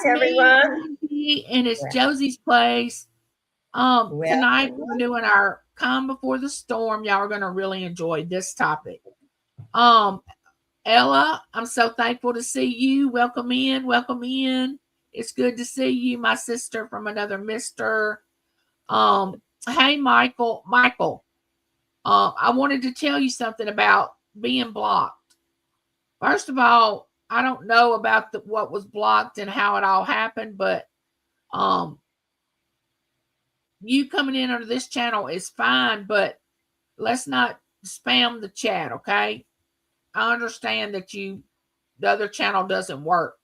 me, everyone. Josie, and it's Well, Josie's place. Tonight well, we're doing our calm before the storm. Y'all are gonna really enjoy this topic. Um, Ella, I'm so thankful to see you. Welcome in, welcome in. It's good to see you, my sister from another mister. Hey, Michael. I wanted to tell you something about being blocked. First of all, I don't know about what was blocked and how it all happened, but um, you coming in under this channel is fine, but let's not spam the chat, okay? I understand that the other channel doesn't work,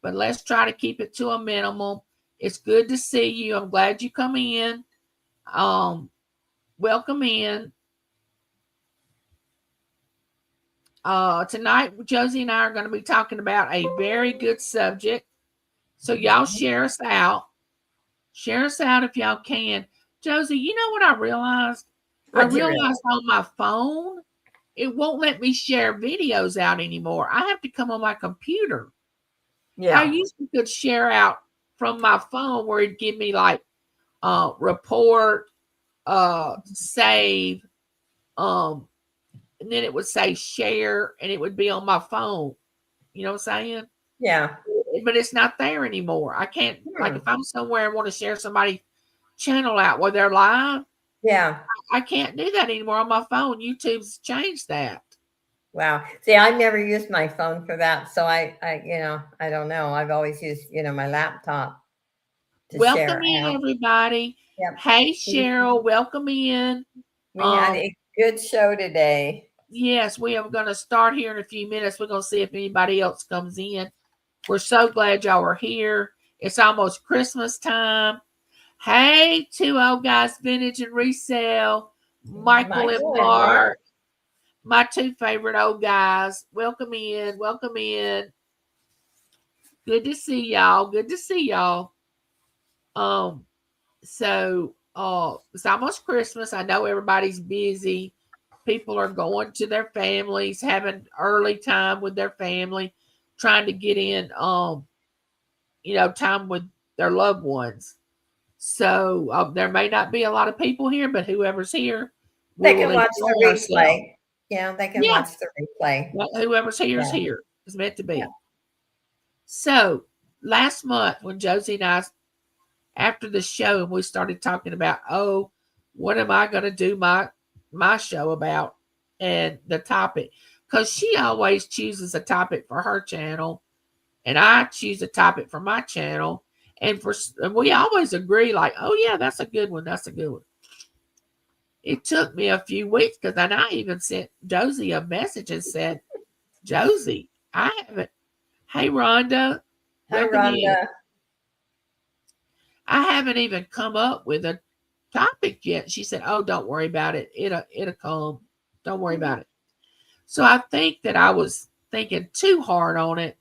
but let's try to keep it to a minimum. It's good to see you. I'm glad you come in. Um, Welcome in. Tonight, Josie and I are going to be talking about a very good subject. So y'all share us out. Share us out if y'all can. Josie, you know what I realized? I what'd you realized realize? on my phone, it won't let me share videos out anymore. I have to come on my computer. I Yeah, used to could share out from my phone where it'd give me like report, save, um, and then it would say share and it would be on my phone. You know what I'm saying? yeah, But it's not there anymore. I can't like hmm, if I'm somewhere and want to share somebody's channel out where they're live, yeah. I can't do that anymore on my phone. YouTube's changed that. Wow. See, I never used my phone for that, so I don't know. I've always used, my laptop to Welcome share in, out. everybody. Yep. Hey, We Cheryl. Welcome in. we had Um, a good show today. yes, we are going to start here in a few minutes. We're going to see if anybody else comes in. We're so glad y'all are here. It's almost Christmas time. Hey, two old guys, vintage and resale. Michael and Michael and Mark. Mark, my two favorite old guys. Welcome in. Welcome in. Good to see y'all. Good to see y'all. Um, it's almost Christmas. I know everybody's busy. People are going to their families, having early time with their family, trying to get in time with their loved ones. So there may not be a lot of people here, but whoever's here, we They will can watch the enjoy ourselves. replay. Yeah, they can Yeah, watch the replay. whoever's here is Yeah. here. It's meant to Yeah. be. So last month when Josie and I, after the show, and we started talking about, oh, what am I going to do my show about, and the topic, because she always chooses a topic for her channel, and I choose a topic for my channel, and we always agree, like, oh yeah, that's a good one, that's a good one. It took me a few weeks because then I even sent Josie a message and said, Josie, I haven't. Hey, Rhonda, Hi, welcome in. Rhonda. I haven't even come up with a topic yet. She said, "Oh, don't worry about it. It'll come. Don't worry about it." So I think that I was thinking too hard on it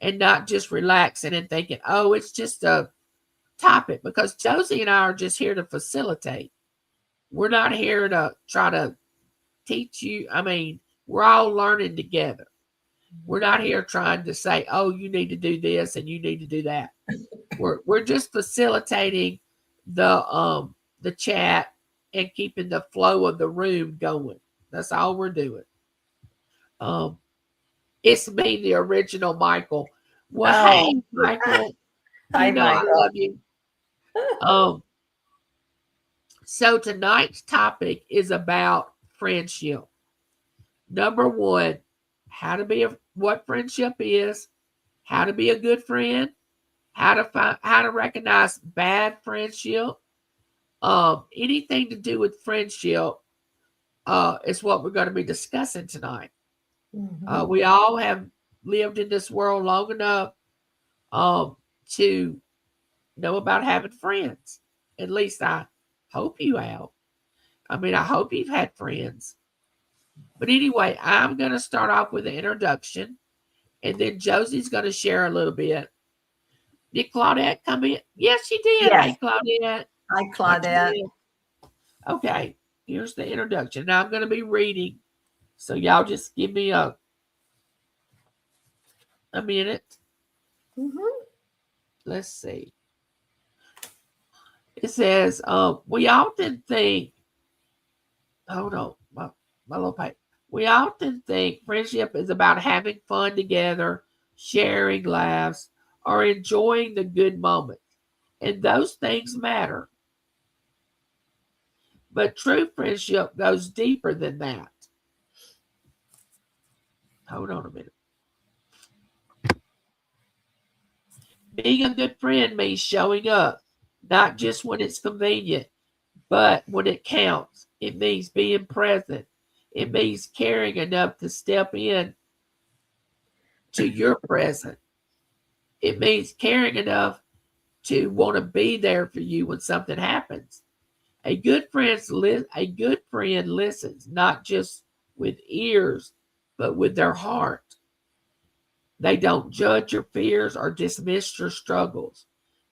and not just relaxing and thinking, "Oh, it's just a topic," because Josie and I are just here to facilitate. We're not here to try to teach you. I mean, we're all learning together. We're not here trying to say, "Oh, you need to do this and you need to do that." We're just facilitating the chat and keeping the flow of the room going. That's all we're doing. Um, it's me, the original Michael. Well, Oh, hey, Michael, hi, you know I Michael. love you. Um, so tonight's topic is about friendship. Number one, what friendship is, how to be a good friend, how to recognize bad friendship, anything to do with friendship is what we're going to be discussing tonight. Hmm. We all have lived in this world long enough um, to know about having friends. At least I hope you have. I mean, I hope you've had friends. But anyway, I'm going to start off with an introduction, and then Josie's going to share a little bit. Did Claudette come in? Yes, she did. Yes. Hey, Claudette. Hi, Yes, she Claudette. did. Okay, here's the introduction. Now I'm going to be reading, so y'all just give me a minute. Hmm. let's see. It says, we often think, hold on, my little paper. We often think friendship is about having fun together, sharing laughs, or enjoying the good moments. And those things matter. But true friendship goes deeper than that. Hold on a minute. Being a good friend means showing up, not just when it's convenient, but when it counts. It means being present. It means caring enough to step in to your present. It means caring enough to want to be there for you when something happens. A good friend listens not just with ears, but with their heart. They don't judge your fears or dismiss your struggles.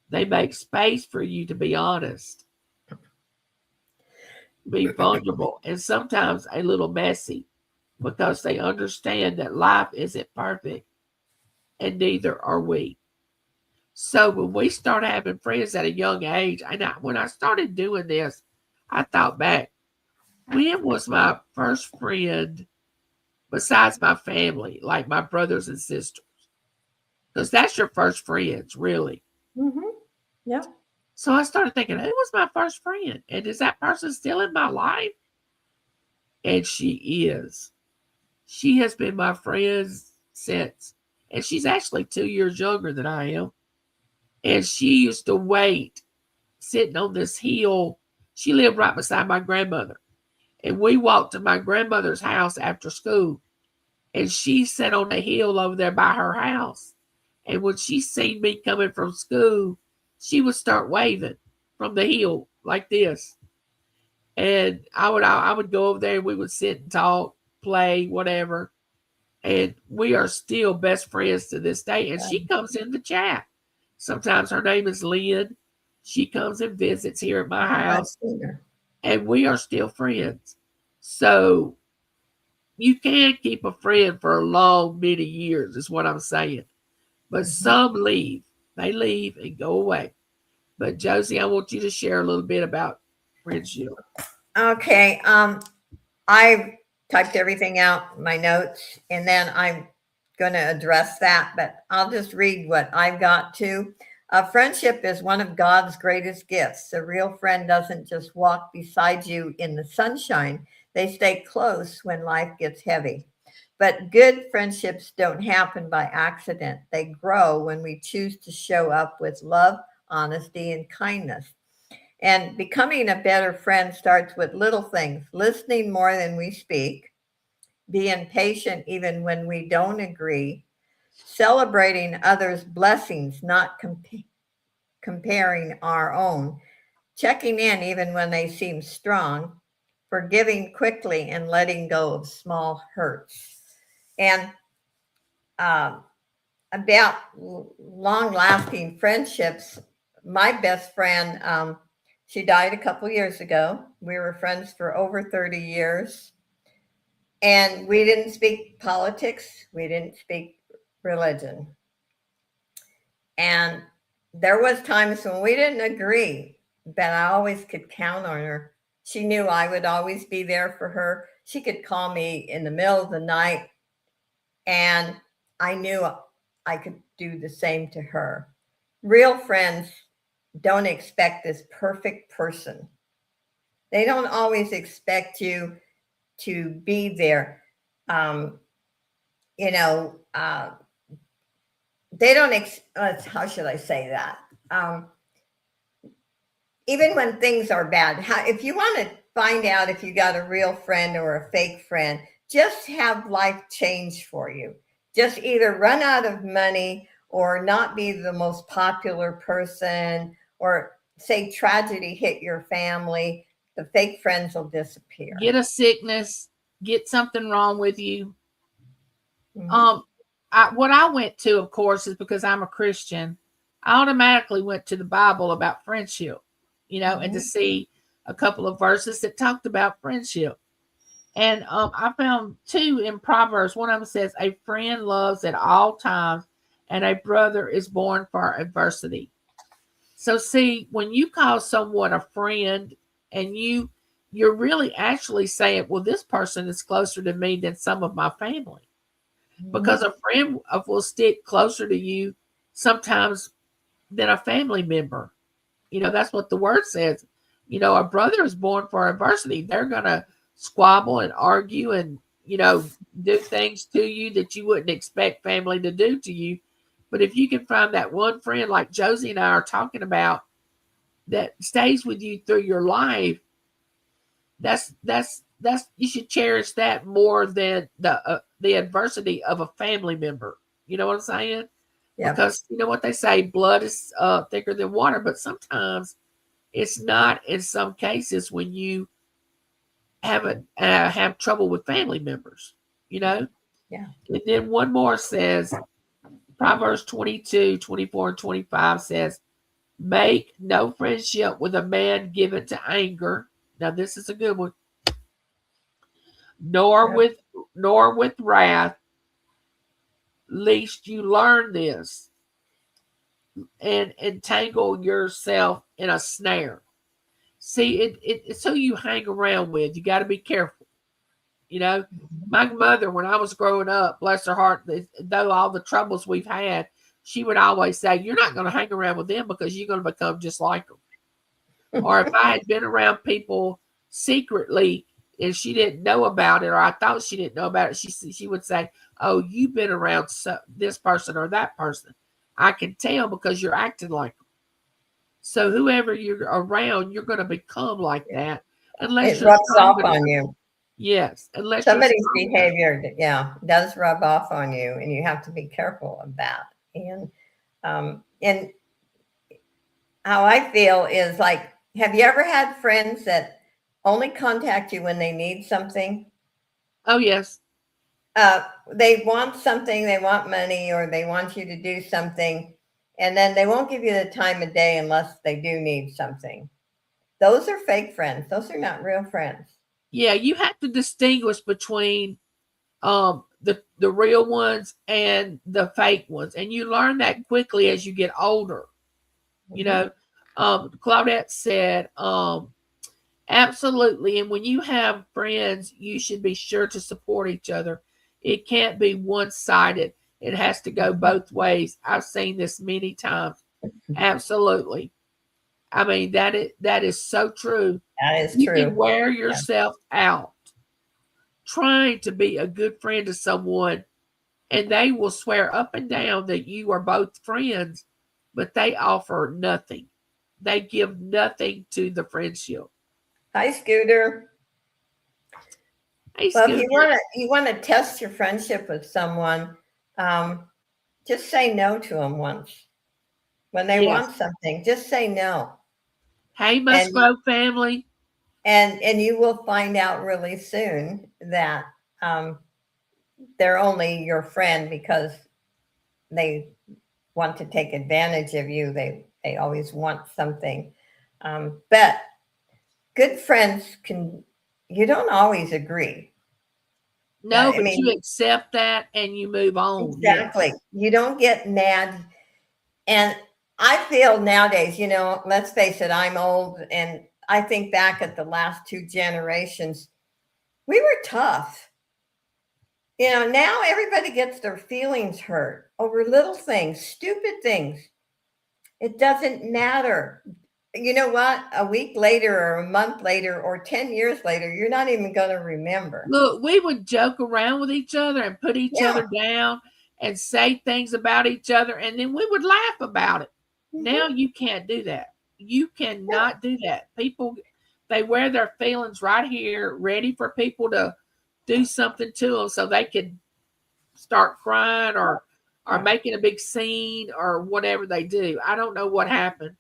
They make space for you to be honest, be vulnerable, and sometimes a little messy because they understand that life isn't perfect and neither are we. So when we start having friends at a young age, when I started doing this, I thought back, when was my first friend besides my family, like my brothers and sisters? Because that's your first friends, really. Mm-hmm. Yeah. So I started thinking, who was my first friend? And is that person still in my life? And she is. She has been my friend since. And she's actually 2 years younger than I am. And she used to wait sitting on this hill. She lived right beside my grandmother. And we walked to my grandmother's house after school. And she sat on the hill over there by her house. And when she seen me coming from school, she would start waving from the hill like this. And I would go over there and we would sit and talk, play, whatever. And we are still best friends to this day. And she comes in the chat. Sometimes her name is Lynn. She comes and visits here at my house. And we are still friends. So you can keep a friend for a long, many years, is what I'm saying. But some leave. They leave and go away. But Josie, I want you to share a little bit about friendship. Okay. I typed everything out, my notes, and then I'm going to address that, but I'll just read what I've got too. Friendship is one of God's greatest gifts. A real friend doesn't just walk beside you in the sunshine, they stay close when life gets heavy. But good friendships don't happen by accident. They grow when we choose to show up with love, honesty, and kindness. And becoming a better friend starts with little things, listening more than we speak, being patient even when we don't agree, celebrating others' blessings, not comparing our own, checking in even when they seem strong, forgiving quickly, and letting go of small hurts. And um, about long lasting friendships, my best friend, she died a couple years ago. We were friends for over 30 years. And we didn't speak politics, we didn't speak religion. And there was times when we didn't agree, but I always could count on her. She knew I would always be there for her. She could call me in the middle of the night, and I knew I could do the same to her. Real friends don't expect this perfect person. They don't always expect you to be there. Um, you know, they don't, how should I say that? Even when things are bad, if you want to find out if you got a real friend or a fake friend, just have life change for you. Just either run out of money or not be the most popular person, or say tragedy hit your family, the fake friends will disappear. Get a sickness, get something wrong with you. Mhm. What I went to, of course, is because I'm a Christian. I automatically went to the Bible about friendship, and to see a couple of verses that talked about friendship. And I found two in Proverbs. One of them says, "A friend loves at all times, and a brother is born for adversity. So see, when you call someone a friend and you're really actually saying, well, this person is closer to me than some of my family. Because a friend will stick closer to you sometimes than a family member. That's what the word says. A brother is born for adversity. They're gonna squabble and argue and do things to you that you wouldn't expect family to do to you. But if you can find that one friend like Josie and I are talking about that stays with you through your life, that's you should cherish that more than the adversity of a family member. You know what I'm saying? Yeah. Because you know what they say, blood is thicker than water, but sometimes it's not. In some cases, when you have trouble with family members, Yeah. And then one more says, Proverbs 22:24 and 25 says, make no friendship with a man given to anger. Now this is a good one. Nor with wrath, lest you learn this and entangle yourself in a snare. See, it's who you hang around with. You got to be careful. My mother, when I was growing up, bless her heart, though all the troubles we've had, she would always say, you're not going to hang around with them because you're going to become just like them. Or if I had been around people secretly and she didn't know about it, or I thought she didn't know about it, she would say, oh, you've been around this person or that person. I can tell because you're acting like them. So whoever you're around, you're going to become like that. Unless it rubs off on you. Yes. Unless somebody's behavior, does rub off on you, and you have to be careful of that. And how I feel is like, have you ever had friends that only contact you when they need something? Oh, yes. They want something, they want money, or they want you to do something, and then they won't give you the time of day unless they do need something. Those are fake friends. Those are not real friends. Yeah, you have to distinguish between the real ones and the fake ones, and you learn that quickly as you get older. Claudette said, absolutely. And when you have friends, you should be sure to support each other. It can't be one-sided. It has to go both ways. I've seen this many times. Absolutely. I mean, that is so true. That is you true. You can wear yourself out trying to be a good friend to someone, and they will swear up and down that you are both friends, but they offer nothing. They give nothing to the friendship. Hi, Scooter. Hey, well, Scooter. if you want to test your friendship with someone, just say no to them once. When they want something, just say no. Hey, Musgrove family. And you will find out really soon that they're only your friend because they want to take advantage of you. They always want something. But good friends you don't always agree. No, but you accept that and you move on. Exactly. Yes. You don't get mad. And I feel nowadays, let's face it, I'm old, and I think back at the last two generations, we were tough. Now everybody gets their feelings hurt over little things, stupid things. It doesn't matter. You know what? A week later or a month later or 10 years later, you're not even going to remember. Look, we would joke around with each other and put each other down and say things about each other, and then we would laugh about it. Mm-hmm. Now you can't do that. You cannot do that. People, they wear their feelings right here, ready for people to do something to them so they can start crying or making a big scene or whatever they do. I don't know what happened.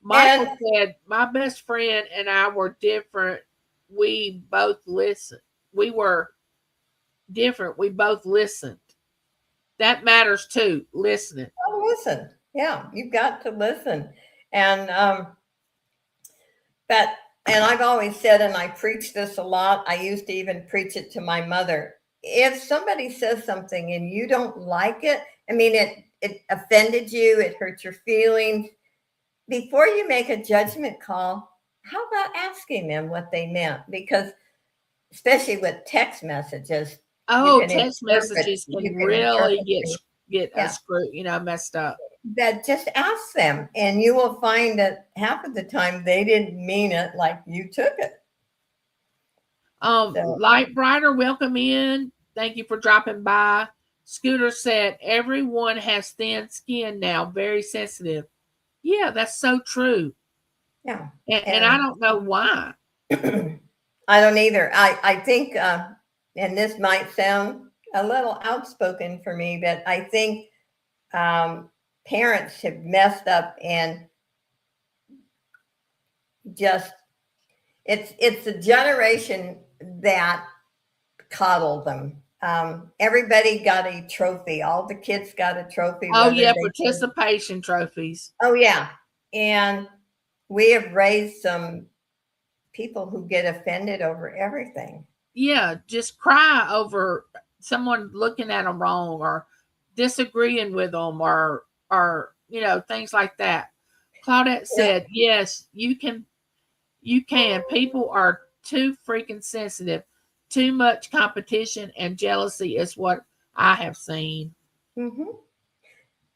Michael said, my best friend and I were different. We both listened. We were different. We both listened. That matters too, listening. Oh, listen. Yeah, you've got to listen. And I've always said, and I preach this a lot, I used to even preach it to my mother. If somebody says something and you don't like it, it offended you, it hurt your feelings, before you make a judgment call, how about asking them what they meant? Because especially with text messages, you Oh, can text interpret, messages you can can really interpret things. get a Yeah. screw, messed up. That just ask them, and you will find that half of the time they didn't mean it like you took it. So, Light Brighter, welcome in. Thank you for dropping by. Scooter said, everyone has thin skin now, very sensitive. Yeah, that's so true. yeah. And I don't know why. I don't either. I think, and this might sound a little outspoken for me, but I think parents have messed up and just it's a generation that coddled them. Everybody got a trophy. All the kids got a trophy. Oh, Whether yeah, they participation trophies. oh yeah, and we have raised some people who get offended over everything. Yeah, just cry over someone looking at them wrong or disagreeing with them or things like that. Claudette Yeah. said, "Yes, you can. You can. People are too freaking sensitive. Too much competition and jealousy is what I have seen." Mm-hmm.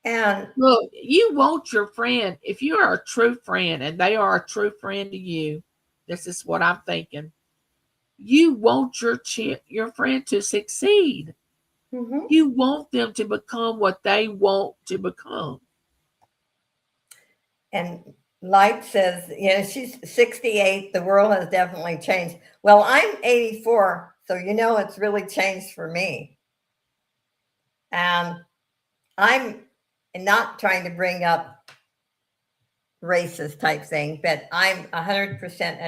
And Look, you want your friend, if you are a true friend and they are a true friend to you, this is what I'm thinking. You want your friend to succeed. mm-hmm. You want them to become what they want to become. And Light says, she's 68. The world has definitely changed. Well, I'm 84, so it's really changed for me. And I'm not trying to bring up racist type thing, but I'm 100%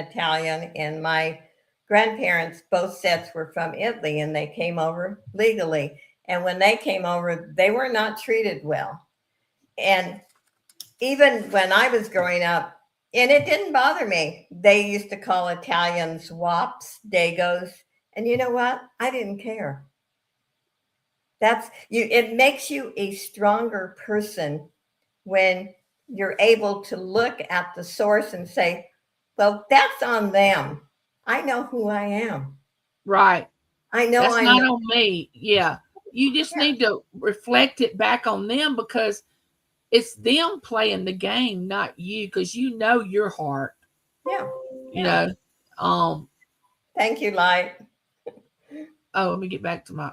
Italian, and my grandparents, both sets were from Italy, and they came over legally. And when they came over, they were not treated well. And even when I was growing up, and it didn't bother me, they used to call Italians wops, dagos. And you know what? I didn't care. That's you. It makes you a stronger person when you're able to look at the source and say, well, that's on them. I know who I am. Right. I know That's I'm not not. on me. Yeah. You just Yeah. need to reflect it back on them because it's them playing the game, not you, because you know your heart. Yeah. You Yeah. know. Thank you, Light. Oh, let me get back to my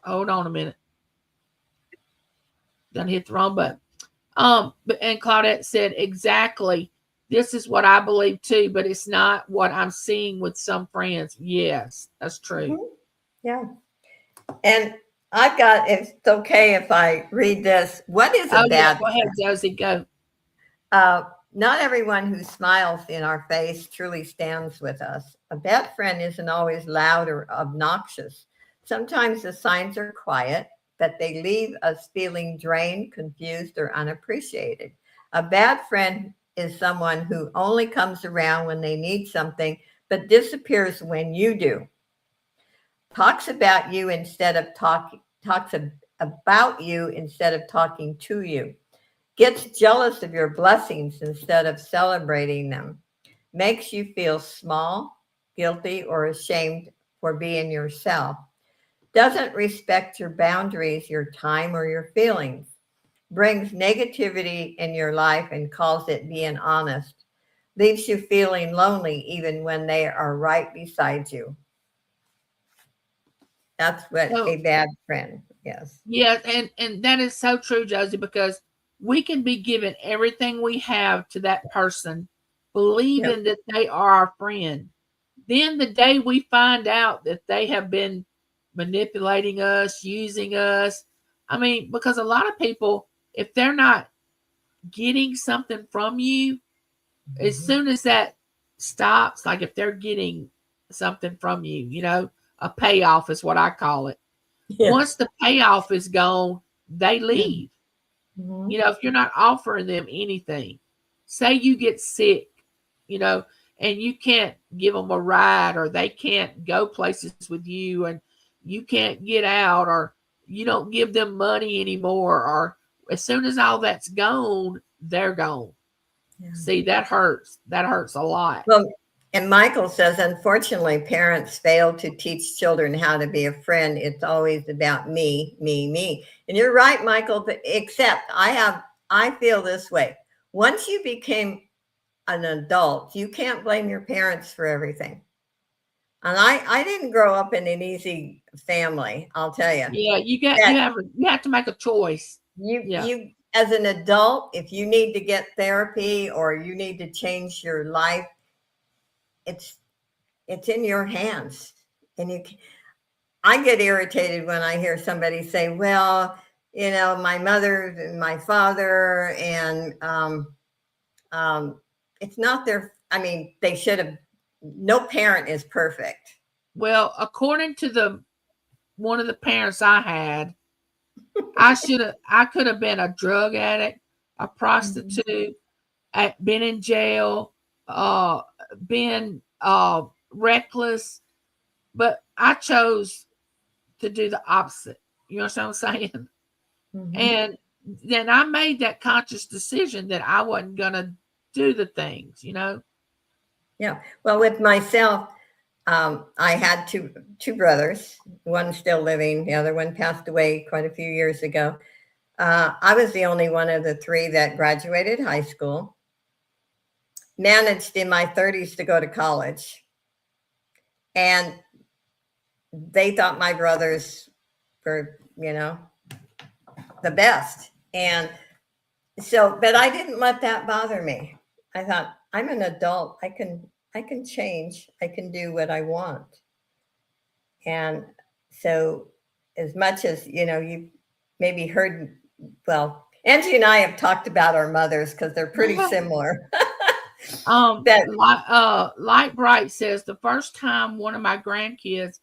hold on a minute. Done hit the wrong button. And Claudette said, exactly. This is what I believe too, but it's not what I'm seeing with some friends. Yes, that's true. Mm-hmm. Yeah. And I've got, if it's okay if I read this, what is a Oh, yeah. bad Go ahead, Josie. Go. Uh, Not everyone who smiles in our face truly stands with us. A bad friend isn't always loud or obnoxious. Sometimes the signs are quiet, but they leave us feeling drained, confused, or unappreciated. A bad friend is someone who only comes around when they need something, but disappears when you do. Talks about you instead of about you instead of talking to you, gets jealous of your blessings instead of celebrating them, makes you feel small, guilty, or ashamed for being yourself, doesn't respect your boundaries, your time, or your feelings, brings negativity in your life and calls it being honest, leaves you feeling lonely even when they are right beside you. That's what So, a bad friend is. yeah, and that is so true, Josie, because we can be giving everything we have to that person, Yep. believing that they are our friend. Then the day we find out that they have been manipulating us, using us, I mean, because a lot of people, if they're not getting something from you, as soon as that stops, like if they're getting something from you, a payoff is what I call it. Yeah. Once the payoff is gone, they leave. Mhm. If you're not offering them anything, say you get sick, you know, and you can't give them a ride or they can't go places with you and you can't get out or you don't give them money anymore, or as soon as all that's gone, they're gone. Yeah. See, that hurts. That hurts a lot. Well, and Michael says, unfortunately, parents fail to teach children how to be a friend. It's always about me, me, me. And you're right, Michael, but except I feel this way. Once you became an adult, you can't blame your parents for everything. And I didn't grow up in an easy family, I'll tell you. Yeah, you have to make a choice. Yeah. You as an adult, if you need to get therapy or you need to change your life, it's in your hands. And I get irritated when I hear somebody say, well, my mother and my father, and it's not their, they should have, no parent is perfect. Well, according to one of the parents I had, I could have been a drug addict, a prostitute, been in jail, been reckless, but I chose to do the opposite. You know what I'm saying? Mm-hmm. And then I made that conscious decision that I wasn't gonna do the things, Yeah. Well, with myself, I had two brothers, one still living, the other one passed away quite a few years ago. I was the only one of the three that graduated high school, managed in my 30s to go to college, and they thought my brothers were, the best. And so, but I didn't let that bother me. I thought, I'm an adult. I can change. I can do what I want. And so as much as, you maybe heard, well, Angie and I have talked about our mothers because they're pretty similar. Light Bright says, the first time one of my grandkids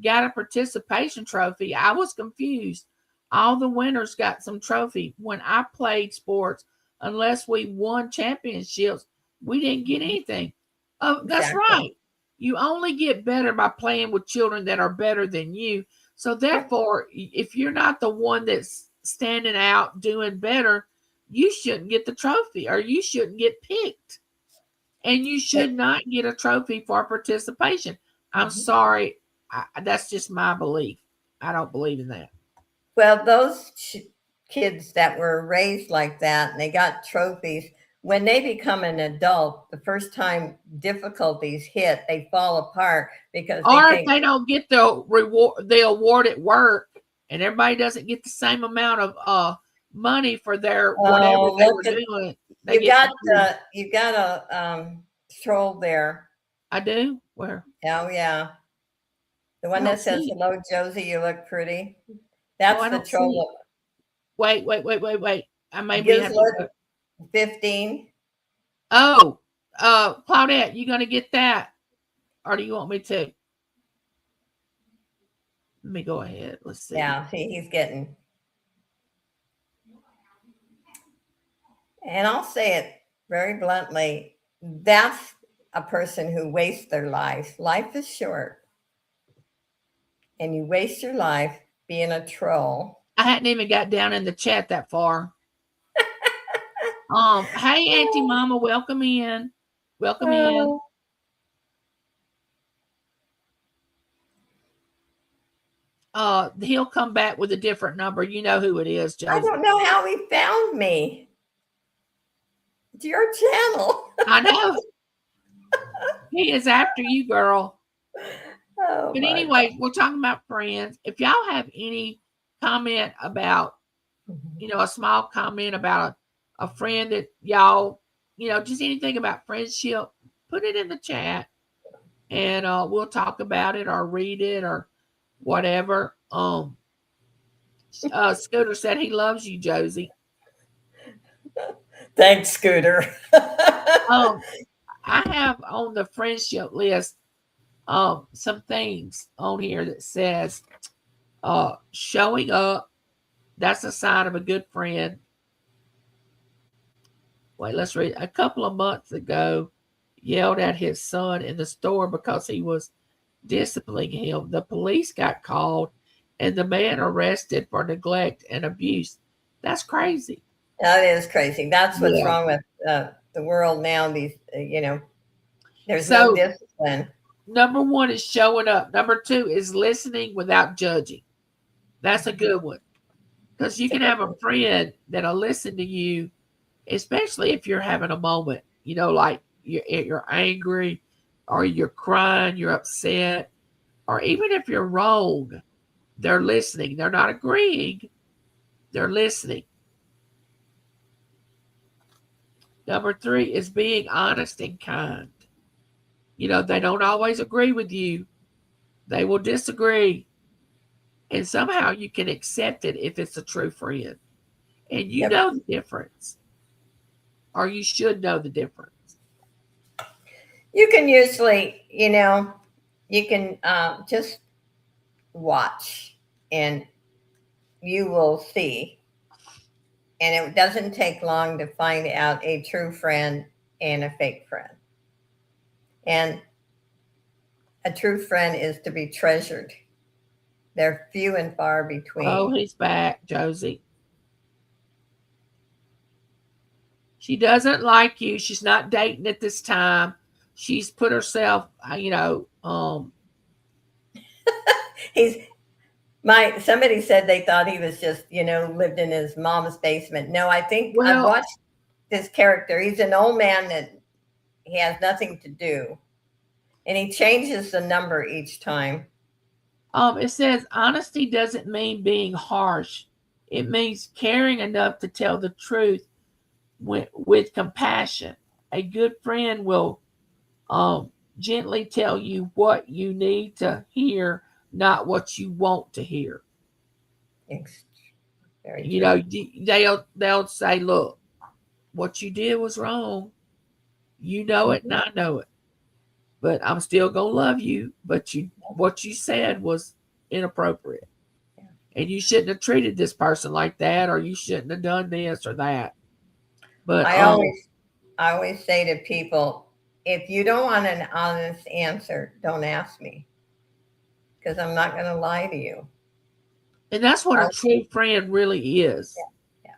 got a participation trophy, I was confused. All the winners got some trophy. When I played sports, unless we won championships, we didn't get anything. Oh, that's exactly right. You only get better by playing with children that are better than you. So therefore, if you're not the one that's standing out doing better, you shouldn't get the trophy, or you shouldn't get picked. And you should not get a trophy for participation. I'm sorry. That's just my belief. I don't believe in that. Well, those kids that were raised like that and they got trophies, when they become an adult, the first time difficulties hit, they fall apart because if they don't get the award at work, and everybody doesn't get the same amount of money for their whatever they were doing. You got a troll there. I do? Where? Oh yeah, the one that says, "Hello, Josie, you look pretty." That's the troll. Wait. I may be 15. Oh, Claudette, you gonna get that, or do you want me to? Let me go ahead. Let's see. Yeah, he's getting. And I'll say it very bluntly. That's a person who wastes their life. Life is short. And you waste your life being a troll. I hadn't even got down in the chat that far. Hey, Auntie Mama, welcome in. Welcome in. He'll come back with a different number. You know who it is, Josie. I don't know how he found me. It's your channel. I know. He is after you, girl. Oh, but anyway, we're talking about friends. If y'all have any comment about, a small comment about a friend that y'all, just anything about friendship, put it in the chat, and we'll talk about it or read it or whatever. Scooter said he loves you, Josie. Thanks, Scooter. I have on the friendship list some things on here that says showing up, that's a sign of a good friend. Wait, let's read. A couple of months ago, yelled at his son in the store because he was disciplining him. The police got called and the man arrested for neglect and abuse. That's crazy. That is crazy. That's what's Yeah. wrong with the world now. There's no So discipline. number one is showing up. Number two is listening without judging. That's a good one. Because you It's a can good have a one. friend that'll listen to you, especially if you're having a moment, like you're angry or you're crying, you're upset, or even if you're wrong, they're listening. They're not agreeing, they're listening. Number three is being honest and kind. They don't always agree with you, they will disagree. And somehow you can accept it if it's a true friend. And you Yep. know the difference, or you should know the difference. You can usually, you can just watch and you will see. And it doesn't take long to find out a true friend and a fake friend. And a true friend is to be treasured. They're few and far Oh, between. he's back, Josie. She doesn't like you. She's not dating at this time. She's put herself, He's somebody said they thought he was just, lived in his mom's basement. No, I think I've well, watched this character. He's an old man that he has nothing to do. And he changes the number each time. it says honesty doesn't mean being harsh. It means caring enough to tell the truth with compassion. A good friend will gently tell you what you need to hear, not what you want to hear. It's very You true. know, they'll say, "Look, what you did was wrong. You know it, and Mhm. I know it. But I'm still gonna love you. But what you said was inappropriate, Yeah. and you shouldn't have treated this person like that, or you shouldn't have done this or that." But I always I always say to people, if you don't want an honest answer, don't ask me because I'm not going to lie to you. and that's what a I'll, true friend really is. yeah,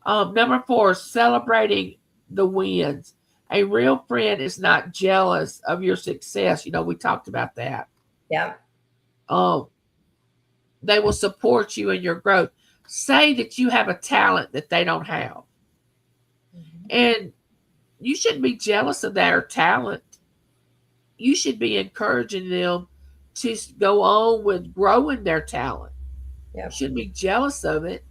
Number four, celebrating the wins. A real friend is not jealous of your success. We talked about that. yeah, Um, they will support you in your growth. Say that you have a talent that they don't have. mhm, And you shouldn't be jealous of their talent. You should be encouraging them to go on with growing their talent. yeah. You shouldn't be jealous of it.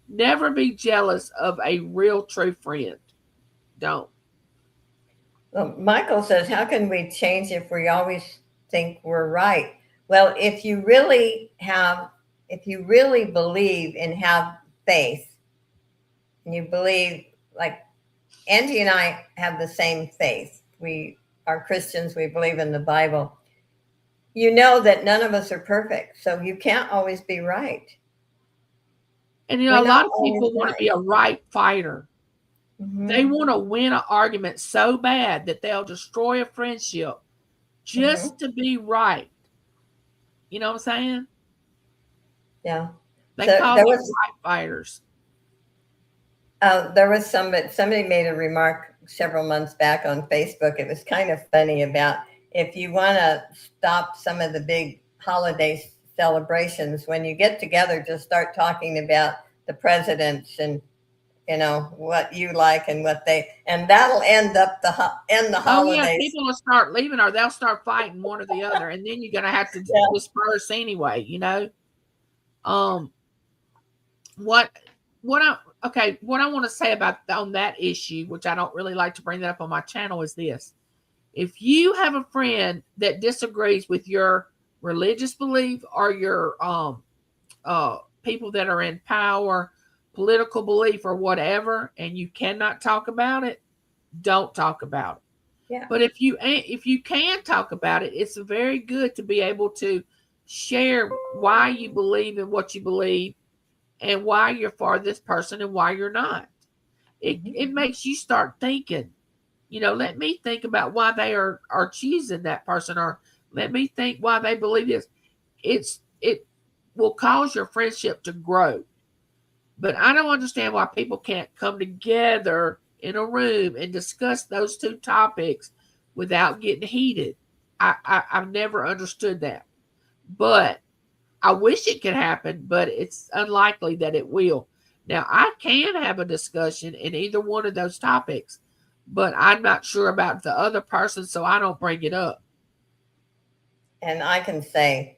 Never be jealous of a real true friend. Don't. Well, Michael says, how can we change if we always think we're right? Well, if you really believe and have faith, and you believe, like Angie and I have the same faith. We are Christians. We believe in the Bible. You know that none of us are perfect, so you can't always be right. And We're a not lot of always people want to right. be a right fighter. Hmm. They want to win an argument so bad that they'll destroy a friendship Hmm. just to be right. You know what I'm saying? Yeah. They So call them right fighters. there was somebody made a remark several months back on Facebook. It was kind of funny about if you want to stop some of the big holiday celebrations, when you get together, just start talking about the presidents and what you like and what they, and that'll end the Oh yeah, holidays. people will start leaving or they'll start fighting one or the other, and then you're gonna have to Yeah. disperse anyway. Um, what what I okay, what I want to say about on that issue, which I don't really like to bring that up on my channel, is this: if you have a friend that disagrees with your religious belief or your people that are in power, political belief or whatever, and you cannot talk about it, don't talk about it. Yeah. But if you can talk about it, it's very good to be able to share why you believe in what you believe and why you're for this person and why you're not. It Mhm. it makes you start thinking. Let me think about why they are choosing that person, or let me think why they believe this. It will cause your friendship to grow. But I don't understand why people can't come together in a room and discuss those two topics without getting heated. I've never understood that. But I wish it could happen, but it's unlikely that it will. Now, I can have a discussion in either one of those topics, but I'm not sure about the other person, so I don't bring it up. And I can say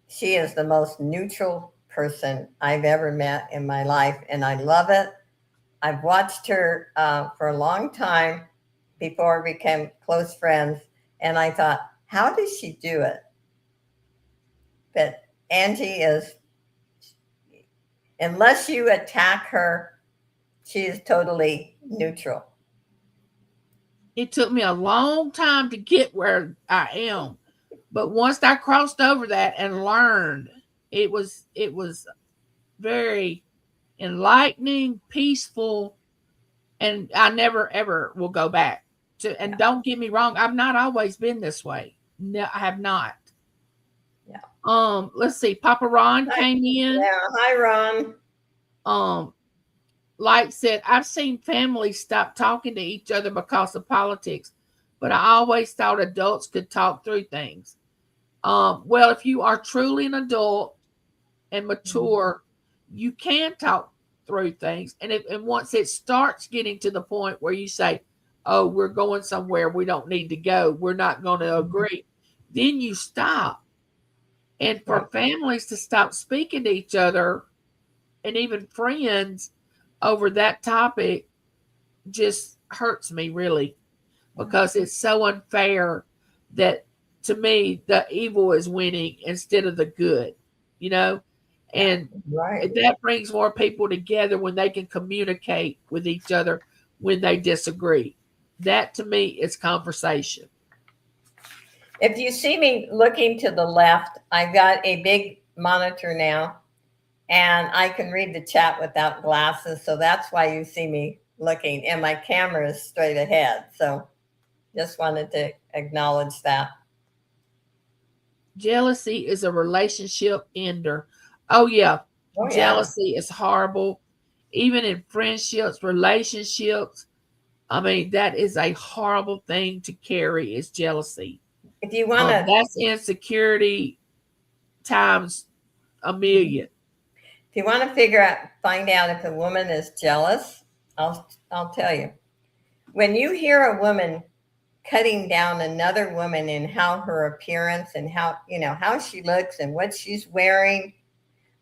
she is the most neutral person I've ever met in my life, and I love it. I've watched her for a long time before we became close friends, and I thought, how does she do it? But Angie is, unless you attack her, she is totally neutral. It took me a long time to get where I am, but once I crossed over that and learned, it was very enlightening, peaceful, and I never ever will go back to. And don't get me wrong, I've not always been this way. No, I have not. Yeah. Let's see. Papa Ron Hi, came in. yeah. Hi, Ron. Um, like said, I've seen families stop talking to each other because of politics, but I always thought adults could talk through things. Well, if you are truly an adult and mature, you can talk through things. And once it starts getting to the point where you say, "Oh, we're going somewhere we don't need to go. We're not going to agree," then you stop. And for families to stop speaking to each other and even friends over that topic just hurts me really, because it's so unfair that, to me, the evil is winning instead of the good, you know? And Right. that brings more people together when they can communicate with each other when they disagree. That to me is conversation. If you see me looking to the left, I've got a big monitor now and I can read the chat without glasses. So that's why you see me looking, and my camera is straight ahead. So just wanted to acknowledge that. Jealousy is a relationship ender. Oh, yeah. Oh, yeah. Jealousy is horrible. Even in friendships, relationships. I mean, that is a horrible thing to carry, is jealousy. If you want to, That's insecurity times a million. if you want to figure out, find out if a woman is jealous, I'll tell you. When you hear a woman cutting down another woman in how her appearance and how she looks and what she's wearing,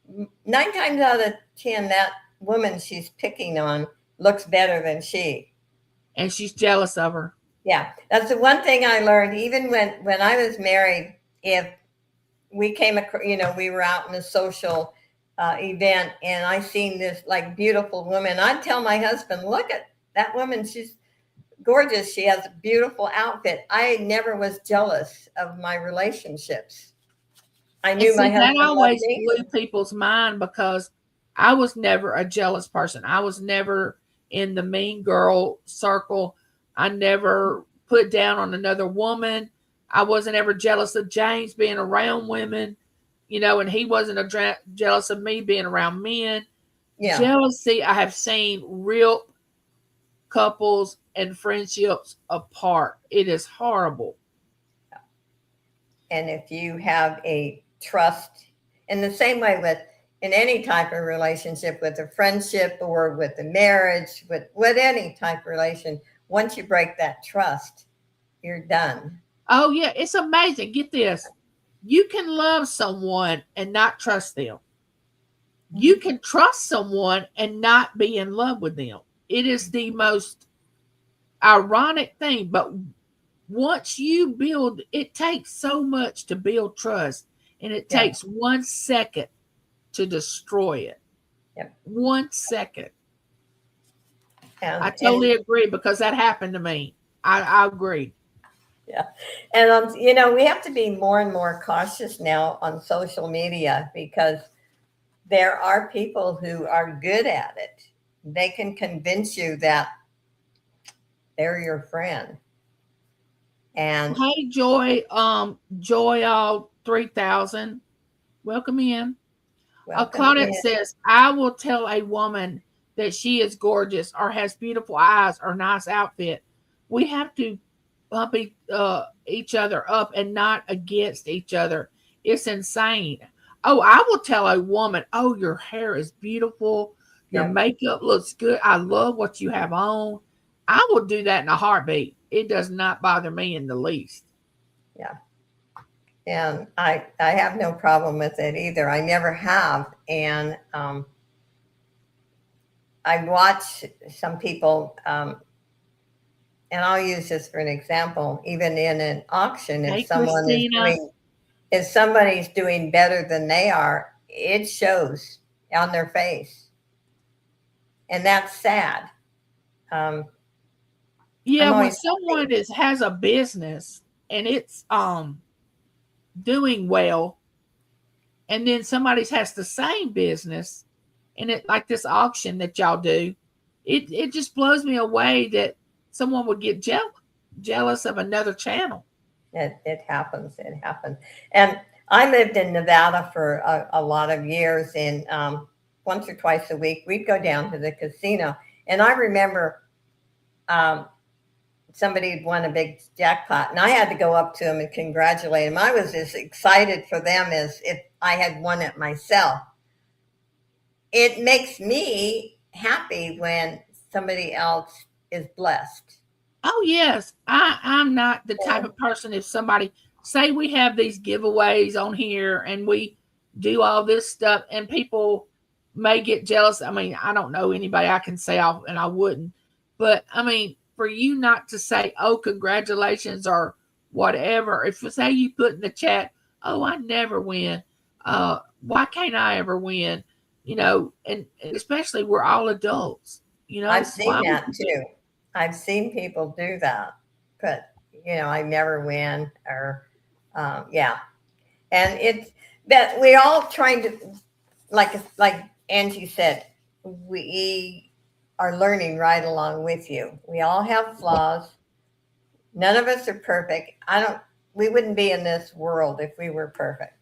9 times out of 10, that woman she's picking on looks better than she. And she's jealous of her. Yeah, that's the one thing I learned. Even when I was married, if we came across, we were out in a social event and I seen this like beautiful woman, I'd tell my husband, "Look at that woman. She's gorgeous. She has a beautiful outfit." I never was jealous of my relationships. I And knew my see, that husband loved always me. blew people's mind, because I was never a jealous person. I was never in the mean girl circle. I never put down on another woman. I wasn't ever jealous of James being around women, and he wasn't jealous of me being around men. Yeah. Jealousy, I have seen real couples and friendships apart. It is horrible. And if you have a trust, in the same way with in any type of relationship, with a friendship or with a marriage, with any type of relation, once you break that trust, you're done. Oh, yeah, it's amazing. Get this. You can love someone and not trust them. You can trust someone and not be in love with them. It is the most ironic thing. But once you build, it takes so much to build trust, and it Yeah. takes 1 second to destroy it. Yep. 1 second. I And totally agree, because that happened to me. I agree. yeah, and we have to be more and more cautious now on social media, because there are people who are good at it. They can convince you that they're your friend. And Hey, Joy, Joy all 3000. Welcome in. Welcome Claudette in. says, I will tell a woman that she is gorgeous or has beautiful eyes or nice outfit. We have to bump each other up and not against each other. It's insane. Oh, I will tell a woman, oh, your hair is beautiful. Your Yep. makeup looks good. I love what you have on. I will do that in a heartbeat. It does not bother me in the least. Yeah. And I have no problem with it either. I never have. And I watch some people, and I'll use this for an example. Even in an auction, Hey, Christina. if somebody's doing better than they are, it shows on their face, and that's sad. Um, Yeah, I'm when always someone happy. has a business and it's doing well, and then somebody has the same business, and it like this auction that y'all do, it just blows me away that someone would get jealous of another channel. It happens. It happens. And I lived in Nevada for a lot of years, and once or twice a week we'd go down to the casino. And I remember um, somebody had won a big jackpot, and I had to go up to him and congratulate him. I was as excited for them as if I had won it myself. It makes me happy when somebody else is blessed. Oh yes, I'm not the type of person. If somebody say we have these giveaways on here and we do all this stuff, and people may get jealous. I mean, I don't know anybody I can say off, and I wouldn't. But I mean, for you not to say, "Oh, congratulations," or whatever. If say you put in the chat, "Oh, I never win," why can't I ever win? And especially we're all adults. I've Why seen would that you do? too. I've seen people do that, but I never win or, yeah. And it's that we all trying to, like Angie said, we are learning right along with you. We all have flaws. None of us are perfect. I don't. We wouldn't be in this world if we were perfect.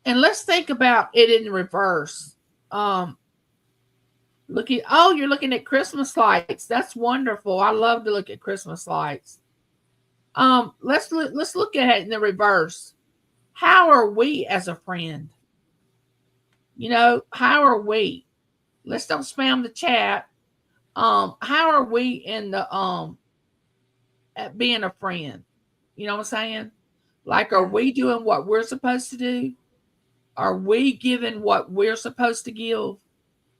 And let's think about it in reverse. Um, you're looking at Christmas lights. That's wonderful. I love to look at Christmas lights. Let's look at it in the reverse. How are we as a friend? How are we? Let's don't spam the chat. How are we in the at being a friend? You know what I'm saying? Like, are Yeah. we doing what we're supposed to do? Are we giving what we're supposed to give?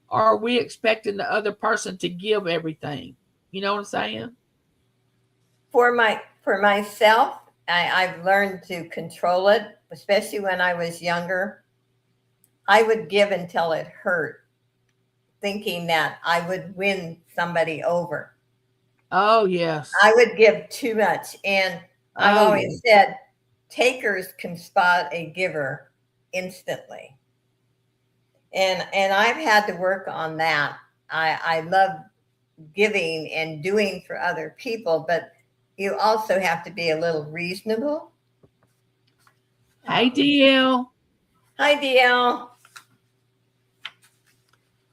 Or are we expecting the other person to give everything? You know what I'm saying? For myself, I've learned to control it, especially when I was younger. I would give until it hurt, thinking that I would win somebody over. Oh yes. I would give too much. And I've Oh yeah. always said takers can spot a giver instantly. And I've had to work on that. I love giving and doing for other people, but you also have to be a little reasonable. Hey Um, DL. Hi, DL.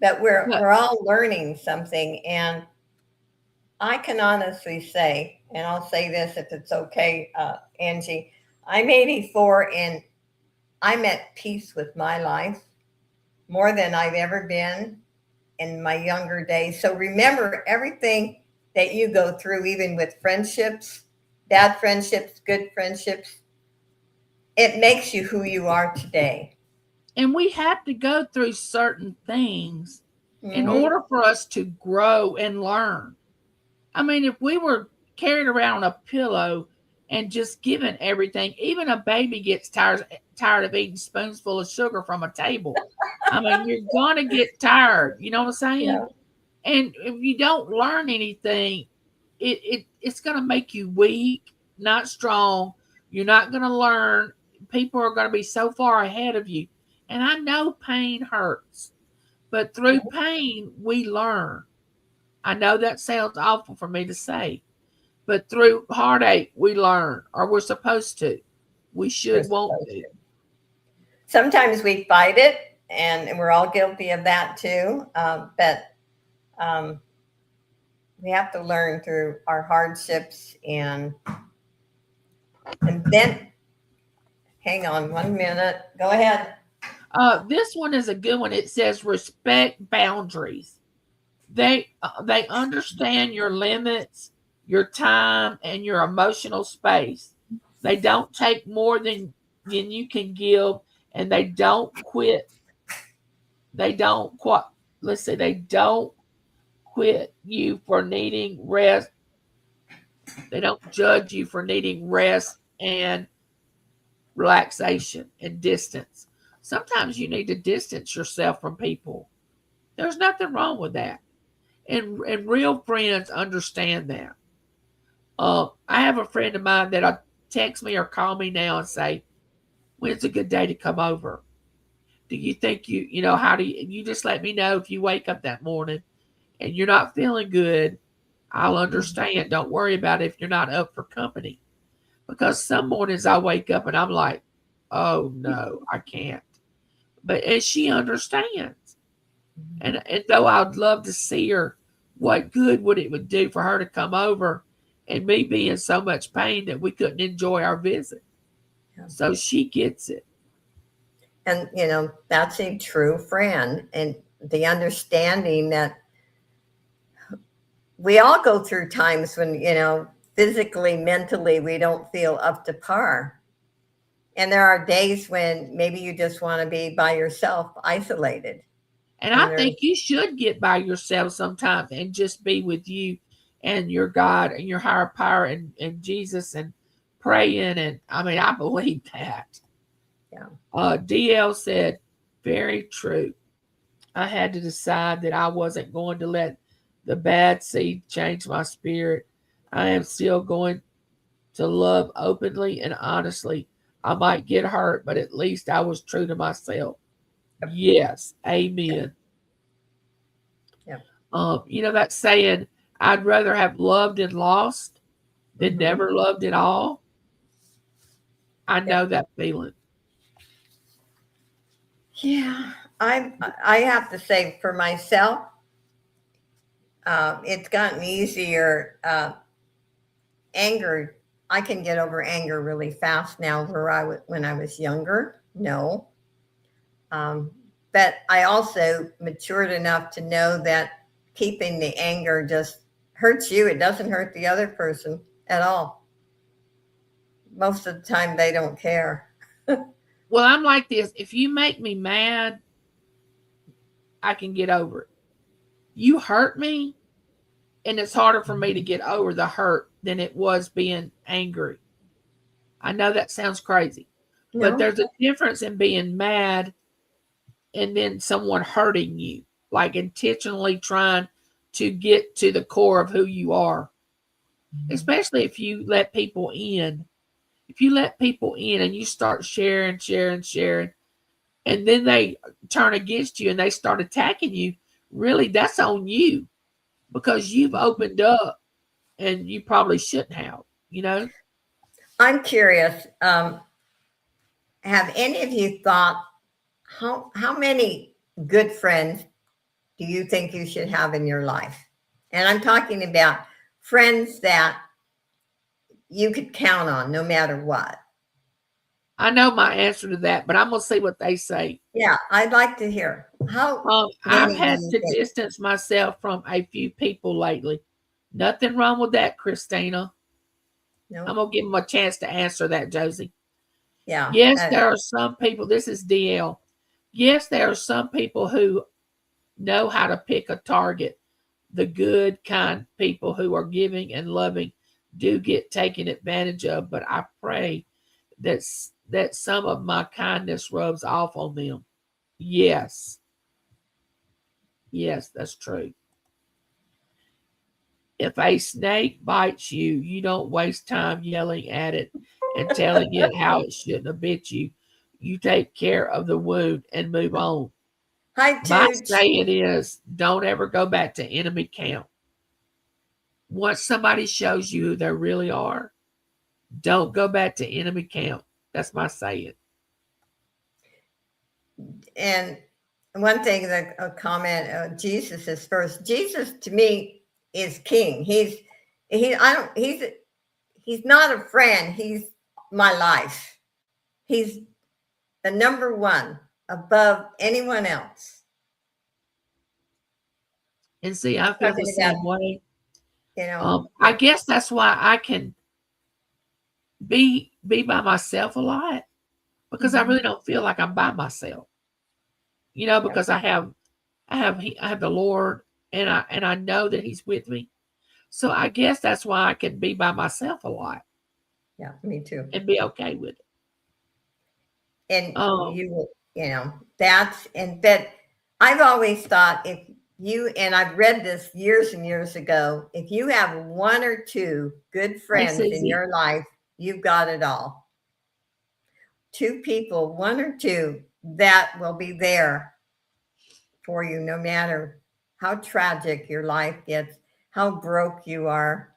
But Look, we're all learning something, and I can honestly say, and I'll say this if it's okay, Angie, I'm 84 and I'm at peace with my life more than I've ever been in my younger days. So remember everything that you go through, even with friendships, bad friendships, good friendships, it makes you who you are today. and we have to go through certain things in Hmm. order for us to grow and learn. I mean, if we were carried around a pillow and just given everything, even a baby gets tired of eating spoonsful of sugar from a table. I mean, you're gonna get tired. You know what I'm saying? Yeah. And if you don't learn anything, it's gonna make you weak, not strong. You're not gonna learn. People are gonna be so far ahead of you. And I know pain hurts, but through pain we learn. I know that sounds awful for me to say, but through heartache we learn, or we're supposed to. We We're should want supposed to. to. sometimes we fight it, and we're all guilty of that too. But um, we have to learn through our hardships, and then hang on 1 minute. Go ahead. This one is a good one. It says respect boundaries. They understand your limits, your time, and your emotional space. They don't take more than you can give, and they don't quit. They don't quit. Let's say they don't quit you for needing rest. They don't judge you for needing rest and relaxation and distance. Sometimes you need to distance yourself from people. There's nothing wrong with that. And real friends understand that. I have a friend of mine that'll text me or call me now and say, "When's a good day to come over? Do you think how do you just let me know if you wake up that morning and you're not feeling good? I'll understand. Don't worry about it if you're not up for company." Because some mornings I wake up and I'm like, "Oh no, I can't." And she understands. And though I'd love to see her, what good would it would do for her to come over and me be in so much pain that we couldn't enjoy our visit? Yeah. So she gets it. And that's a true friend, and the understanding that we all go through times when physically, mentally, we don't feel up to par. And there are days when maybe you just want to be by yourself, isolated. And I think you should get by yourself sometimes and just be with you and your God and your higher power and Jesus and praying. And I mean, I believe that. Yeah. DL said, very true. I had to decide that I wasn't going to let the bad seed change my spirit. I am still going to love openly and honestly. I might get hurt, but at least I was true to myself. Yes, amen. Yeah. That saying, I'd rather have loved and lost than never loved at all. I know that feeling. Yeah, I have to say for myself, it's gotten easier. Anger, I can get over anger really fast now. When I was younger, no. But I also matured enough to know that keeping the anger just hurts you. It doesn't hurt the other person at all. Most of the time, they don't care. Well, I'm like this. If you make me mad, I can get over it. You hurt me, and it's harder for me to get over the hurt than it was being angry. I know that sounds crazy, but No, there's a difference in being mad and then someone hurting you, like intentionally trying to get to the core of who you are, especially if you let people in. If you let people in and you start sharing, and then they turn against you and they start attacking you, really, that's on you because you've opened up and you probably shouldn't have. I'm curious. Have any of you thought how many good friends do you think you should have in your life? And I'm talking about friends that you could count on no matter what. I know my answer to that, but I'm going to see what they say. Yeah, I'd like to hear. How I've many do had you to think? distance myself from a few people lately. Nothing wrong with that, Christina. I'm No? going to give them a chance to answer that, Josie. Yeah. Yes, there are some people, this is DL. Yes, there are some people who know how to pick a target. The good, kind people who are giving and loving do get taken advantage of, but I pray that some of my kindness rubs off on them. Yes. Yes, that's true. If a snake bites you, you don't waste time yelling at it and telling it how it shouldn't have bit you. You take care of the wound and move on. Hi, My Tooch. saying is don't ever go back to enemy camp. Once somebody shows you who they really are, don't go back to enemy camp. That's my saying. And one thing that a comment, Jesus is first. Jesus to me is king. He's not a friend. He's my life. He's the number one above anyone else. And see, I feel the Talking about, same way. I yeah. guess that's why I can be by myself a lot, because I really don't feel like I'm by myself. Yeah. Because I have the Lord, and I know that He's with me. So I guess that's why I can be by myself a lot Yeah, me too. and be okay with it. And that I've always thought, if you, and I've read this years and years ago, if you have one or two good friends in your life, you've got it all. Two people, one or two, that will be there for you no matter how tragic your life gets, how broke you are.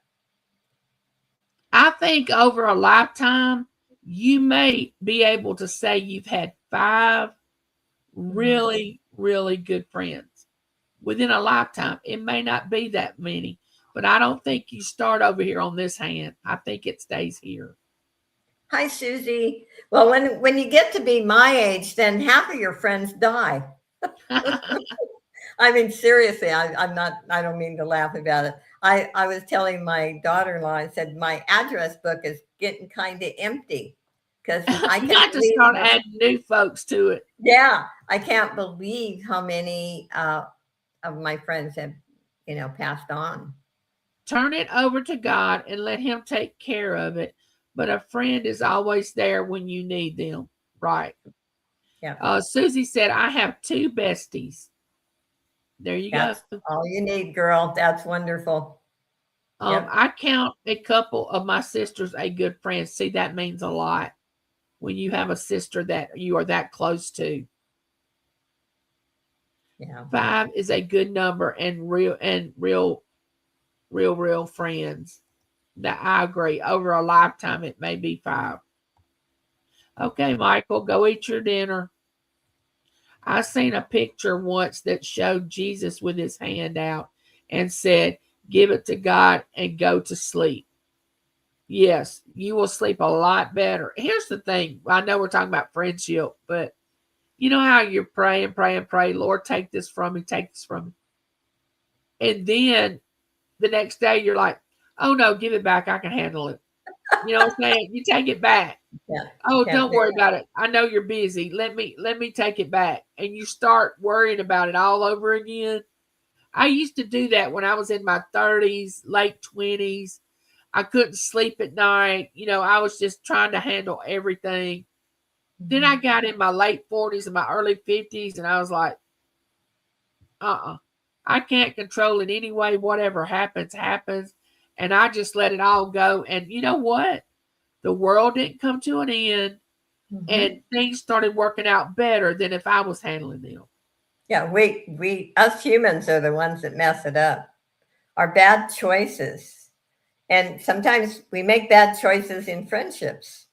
I think over a lifetime, you may be able to say you've had 5 really, really good friends within a lifetime. It may not be that many, but I don't think you start over here on this hand. I think it stays here. Hi, Susie. Well, when you get to be my age, then half of your friends die. I mean, seriously, I don't mean to laugh about it. I was telling my daughter-in-law, I said, my address book is getting kind of empty because I You can't got to start adding new folks to it. Yeah, I can't believe how many of my friends have, passed on. Turn it over to God and let Him take care of it. But a friend is always there when you need them. Right. Yeah. Susie said, I have 2 besties. There you That's go. all you need, girl. That's wonderful. Yep. I count a couple of my sisters a good friend. See, that means a lot when you have a sister that you are that close to. Yeah. 5 is a good number, and real friends. That I agree. Over a lifetime, it may be 5. Okay, Michael, go eat your dinner. I seen a picture once that showed Jesus with his hand out and said, give it to God and go to sleep. Yes, you will sleep a lot better. Here's the thing. I know we're talking about friendship, but you know how you're praying, Lord, take this from me, take this from me. And then the next day you're like, oh no, give it back. I can handle it. You know what I'm saying? You take it back. Yeah, oh, don't worry about it. I know you're busy. Let me take it back. And you start worrying about it all over again. I used to do that when I was in my 30s, late 20s. I couldn't sleep at night. I was just trying to handle everything. Then I got in my late 40s and my early 50s, and I was like, I can't control it anyway. Whatever happens, happens. And I just let it all go. And you know what? The world didn't come to an end, and things started working out better than if I was handling them. Yeah, us humans are the ones that mess it up. Our bad choices. And sometimes we make bad choices in friendships.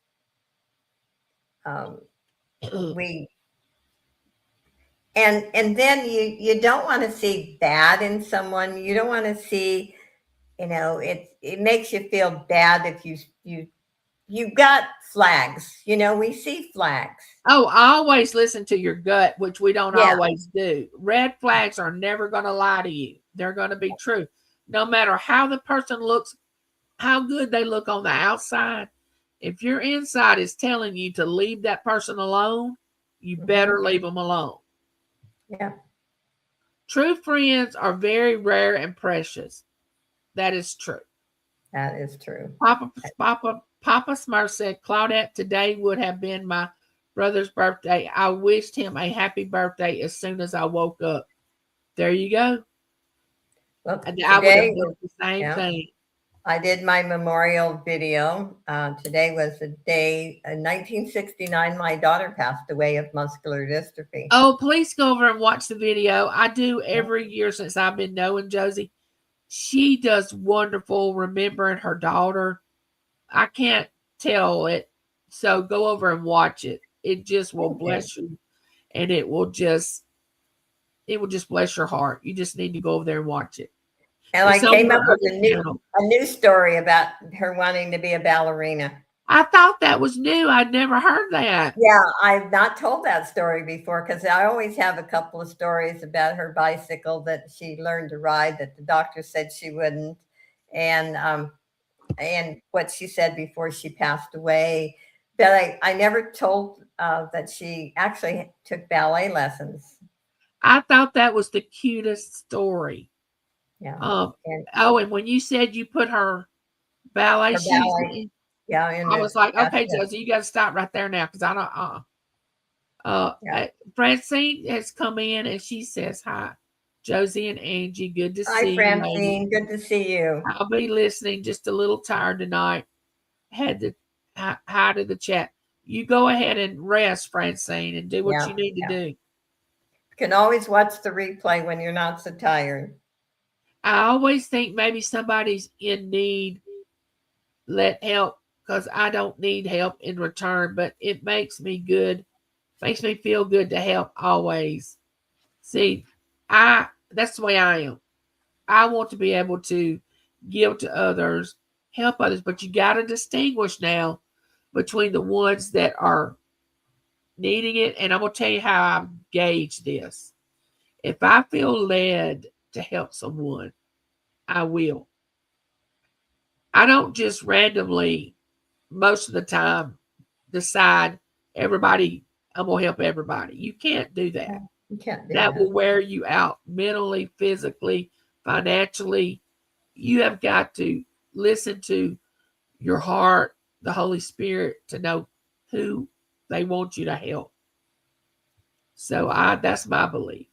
And then you don't want to see bad in someone. You don't want to see, it makes you feel bad if you got flags. We see flags. Oh, I always listen to your gut, which we don't always do. Red flags are never going to lie to you. They're going to be true. No matter how the person looks, how good they look on the outside, if your inside is telling you to leave that person alone, you better leave them alone. Yeah. True friends are very rare and precious. That is true. That is true. Papa Smurf said, Claudette, today would have been my brother's birthday. I wished him a happy birthday as soon as I woke up. There you go. Well, and I would have done the same thing. I did my memorial video. Today was the day in 1969 my daughter passed away of muscular dystrophy. Oh, please go over and watch the video. I do every year since I've been knowing Josie. She does wonderful remembering her daughter. I can't tell it. So go over and watch it. It just will bless you. and it will just bless your heart. You just need to go over there and watch it. And It's I on came up her with other channel. a new story about her wanting to be a ballerina. I thought that was new. I'd never heard that. Yeah, I've not told that story before because I always have a couple of stories about her bicycle that she learned to ride that the doctor said she wouldn't, and what she said before she passed away. But I never told that she actually took ballet lessons. I thought that was the cutest story. Yeah, and And when you said you put her ballet her shoes ballet, in, yeah, in I the was like, okay, bathtub. Josie, you got to stop right there now because I don't. Yeah. Francine has come in and she says hi, Josie and Angie. Good to Hi, see you, ladies. Francine. Good to see you. I'll be listening. Just a little tired tonight. Had to hi to the chat. You go ahead and rest, Francine, and do what Yeah, you need to yeah. do. You can always watch the replay when you're not so tired. I always think maybe somebody's in need. Let help because I don't need help in return, but it makes me good. Makes me feel good to help always. See, that's the way I am. I want to be able to give to others, help others, but you got to distinguish now between the ones that are needing it. And I'm going to tell you how I gauge this. If I feel led to help someone, I will. I don't just randomly, most of the time, decide everybody, I'm going to help everybody. You can't do that. You can't do That that. will wear you out mentally, physically, financially. You have got to listen to your heart, the Holy Spirit, to know who they want you to help. So that's my belief.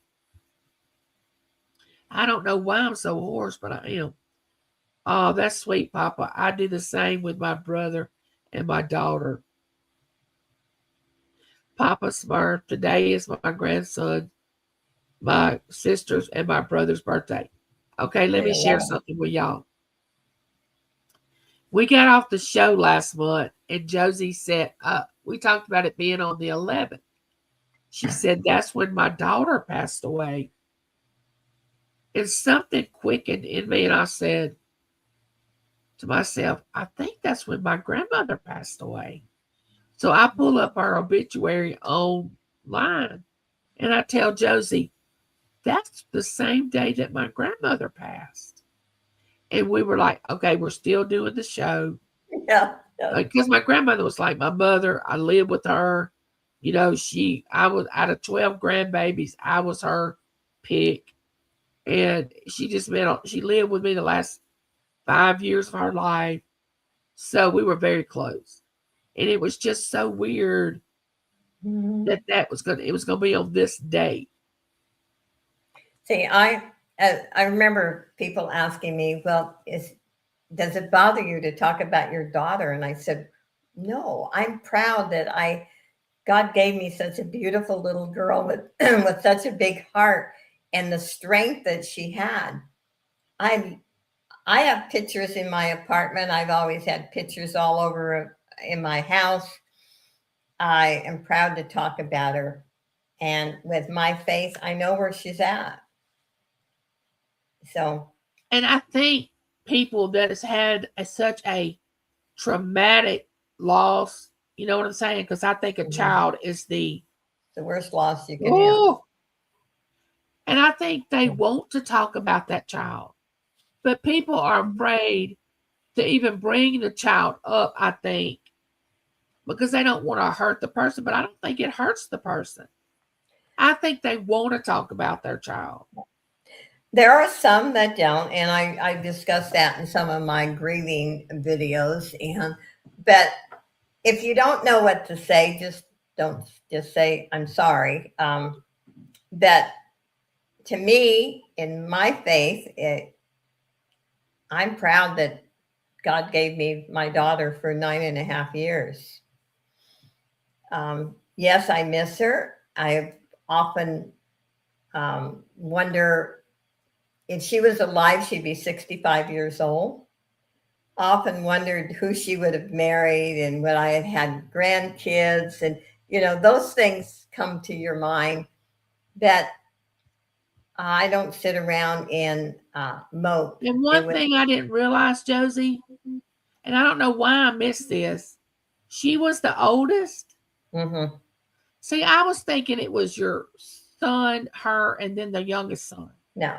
I don't know why I'm so hoarse, but I am. Oh, that's sweet, Papa. I do the same with my brother and my daughter. Papa Smurf, today is my grandson, my sister's, and my brother's birthday. Okay, let me share something with y'all. We got off the show last month, and Josie said, we talked about it being on the 11th. She said, that's when my daughter passed away. And something quickened in me, and I said to myself, I think that's when my grandmother passed away. So I pull up her obituary online, and I tell Josie, that's the same day that my grandmother passed. And we were like, okay, we're still doing the show. Yeah. Because my grandmother was like my mother. I lived with her. You know, I was out of 12 grandbabies, I was her pick. And she lived with me the last 5 years of her life. So we were very close. And it was just so weird that it was going to be on this date. See, I remember people asking me, well, does it bother you to talk about your daughter? And I said, no, I'm proud that God gave me such a beautiful little girl with with such a big heart and the strength that she had. I have pictures in my apartment. I've always had pictures all over in my house. I am proud to talk about her. And with my faith, I know where she's at. So, and I think people that has had such a traumatic loss, you know what I'm saying? Because I think a child is the worst loss you can have. And I think they want to talk about that child, but people are afraid to even bring the child up, I think, because they don't want to hurt the person, but I don't think it hurts the person. I think they want to talk about their child. There are some that don't, and I discussed that in some of my grieving videos. But if you don't know what to say, don't say I'm sorry. But to me, in my faith, I'm proud that God gave me my daughter for 9.5 years. Yes, I miss her. I often wonder if she was alive, she'd be 65 years old. Often wondered who she would have married and when I had grandkids. And those things come to your mind that I don't sit around and mope. And one thing I didn't realize, Josie, and I don't know why I missed this, she was the oldest. Mm-hmm. See, I was thinking it was your son, her, and then the youngest son. No.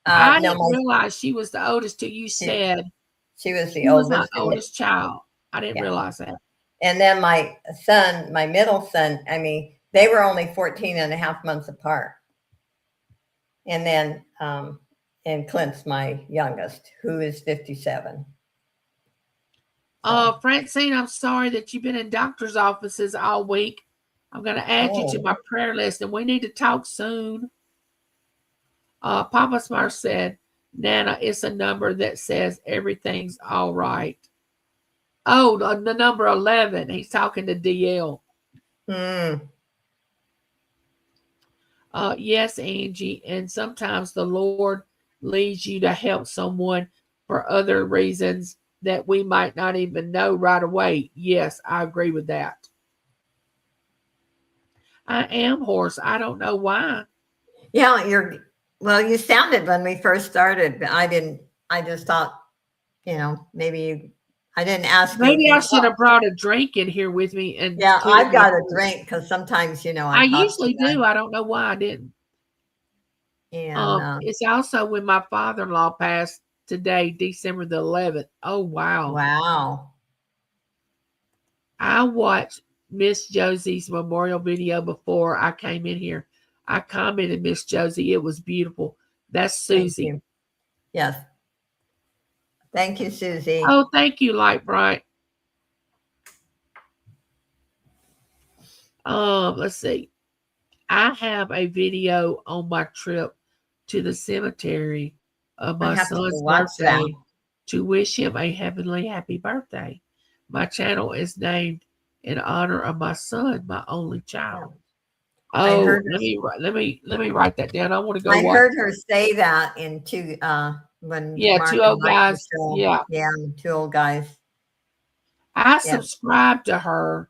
I no, didn't realize she was the oldest till you said she was the she was oldest. my oldest child. I didn't realize that. And then my son, my middle son, I mean, they were only 14 and a half months apart. And then, and Clint's my youngest, who is 57. Francine, I'm sorry that you've been in doctor's offices all week. I'm going to add you to my prayer list, and we need to talk soon. Papa Smart said, Nana, it's a number that says everything's all right. Oh, the number 11. He's talking to DL. Yes, Angie. And sometimes the Lord leads you to help someone for other reasons that we might not even know right away. Yes, I agree with that. I am hoarse. I don't know why. Yeah, you sounded when we first started, but I just thought, maybe I didn't ask. Maybe I should have brought a drink in here with me. And yeah, I've got a drink because sometimes, I usually do. I don't know why I didn't. And it's also when my father-in-law passed today, December the 11th. Oh, wow. Wow. I watched Miss Josie's memorial video before I came in here. I commented, Miss Josie, it was beautiful. That's Susie. Yes. Thank you, Susie. Oh, thank you, Light Bright. Let's see. I have a video on my trip to the cemetery of my son's birthday to wish him a heavenly happy birthday. My channel is named in honor of my son, my only child. Oh, let me write that down. I want to go. I heard her say that in two Mark 2 old guys. Yeah, two old guys. I subscribed to her,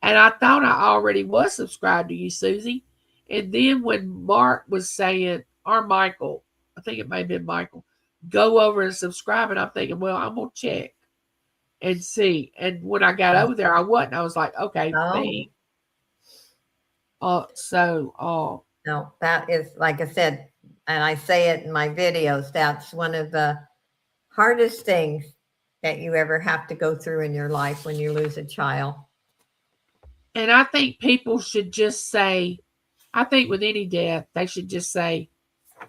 and I thought I already was subscribed to you, Susie. And then when Mark was saying, or Michael, I think it may have been Michael, go over and subscribe, and I'm thinking, well, I'm gonna check and see. And when I got over there, I wasn't. I was like, okay, thanks. No, that is, like I said, and I say it in my videos, that's one of the hardest things that you ever have to go through in your life when you lose a child. And I think people should just say, I think with any death, they should just say,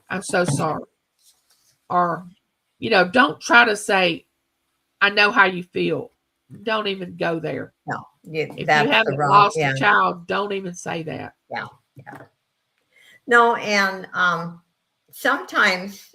I'm so sorry. Or, don't try to say, I know how you feel. Don't even go there. No. If you haven't lost a child, don't even say that. Yeah. No, and sometimes,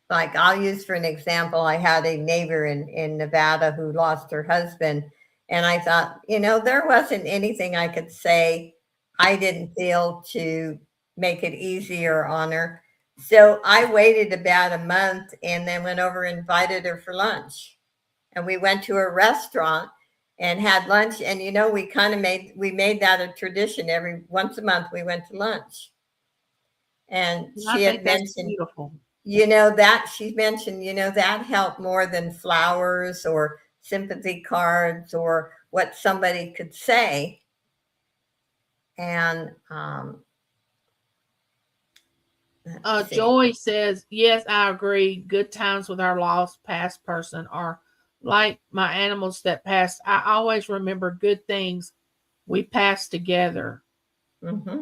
like I'll use for an example, I had a neighbor in Nevada who lost her husband. And I thought, there wasn't anything I could say I didn't feel to make it easier on her. So I waited about a month and then went over and invited her for lunch. And we went to a restaurant and had lunch. And, we made that a tradition. Once a month we went to lunch. And she had mentioned, she mentioned, that helped more than flowers or sympathy cards or what somebody could say. And Joy says, yes, I agree. Good times with our lost past person are like my animals that passed. I always remember good things we passed together. Mm-hmm.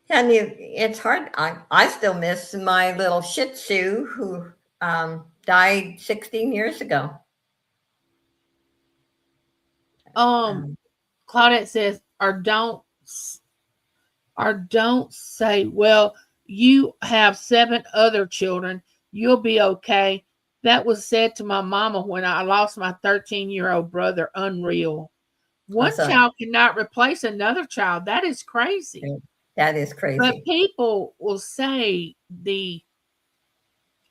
And it's hard. I still miss my little Shih Tzu who died 16 years ago. Claudette says, or don't say, well, you have 7 other children. You'll be okay. That was said to my mama when I lost my 13-year-old brother. Unreal. One child cannot replace another child. That is crazy. That is crazy. But people will say they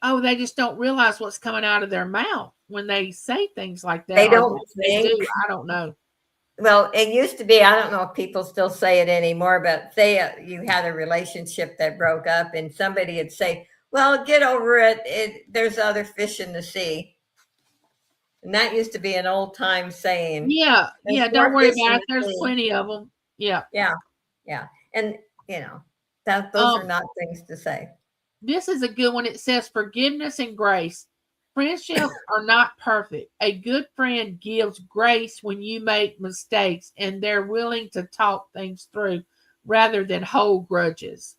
just don't realize what's coming out of their mouth when they say things like that. They don't think. I don't know. well, it used to be, I don't know if people still say it anymore, but say you had a relationship that broke up and somebody would say, well, get over it. There's other fish in the sea. And that used to be an old time saying. Yeah, There's yeah, don't more worry fish in about it. the There's sea. plenty of them. Yeah. Yeah, yeah. And, you know, those are Um, not things to say. this is a good one. It says forgiveness and grace. Friendships are not perfect. A good friend gives grace when you make mistakes and they're willing to talk things through rather than hold grudges.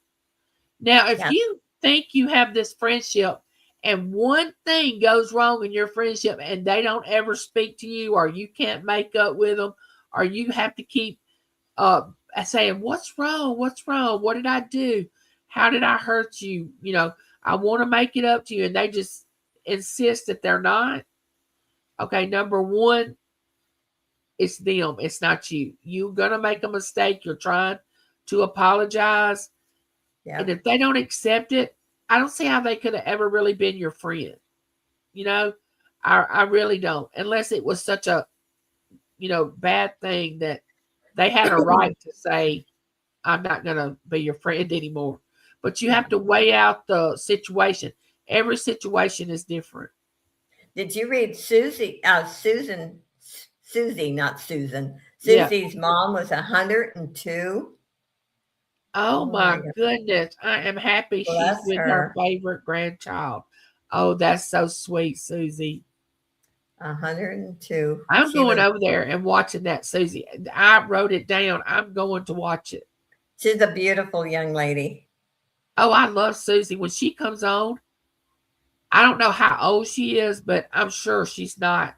Now, if Yeah. you think you have this friendship and one thing goes wrong in your friendship and they don't ever speak to you or you can't make up with them or you have to keep uh saying, what's wrong? What's wrong? What did I do? How did I hurt you? You know, I want to make it up to you. And they just insist that they're not. Okay, number one, it's them. It's not you. You're going to make a mistake. You're trying to apologize. And Yeah. if they don't accept it, I don't see how they could have ever really been your friend. You know, I really don't. Unless it was such a, bad thing that they had a right to say, I'm not going to be your friend anymore. But you have Yeah. to weigh out the situation. Every situation is different. Did you read Susie, not Susan. Yeah. Susie's mom was 102. Oh Oh my my God. goodness. I am happy she's Bless with her her. favorite grandchild. Oh, that's so sweet, Susie. 102. I'm She going was, over there and watching that, Susie. I wrote it down. I'm going to watch it. she's a beautiful young lady. Oh, I love Susie. When she comes on, I don't know how old she is, but I'm sure she's not.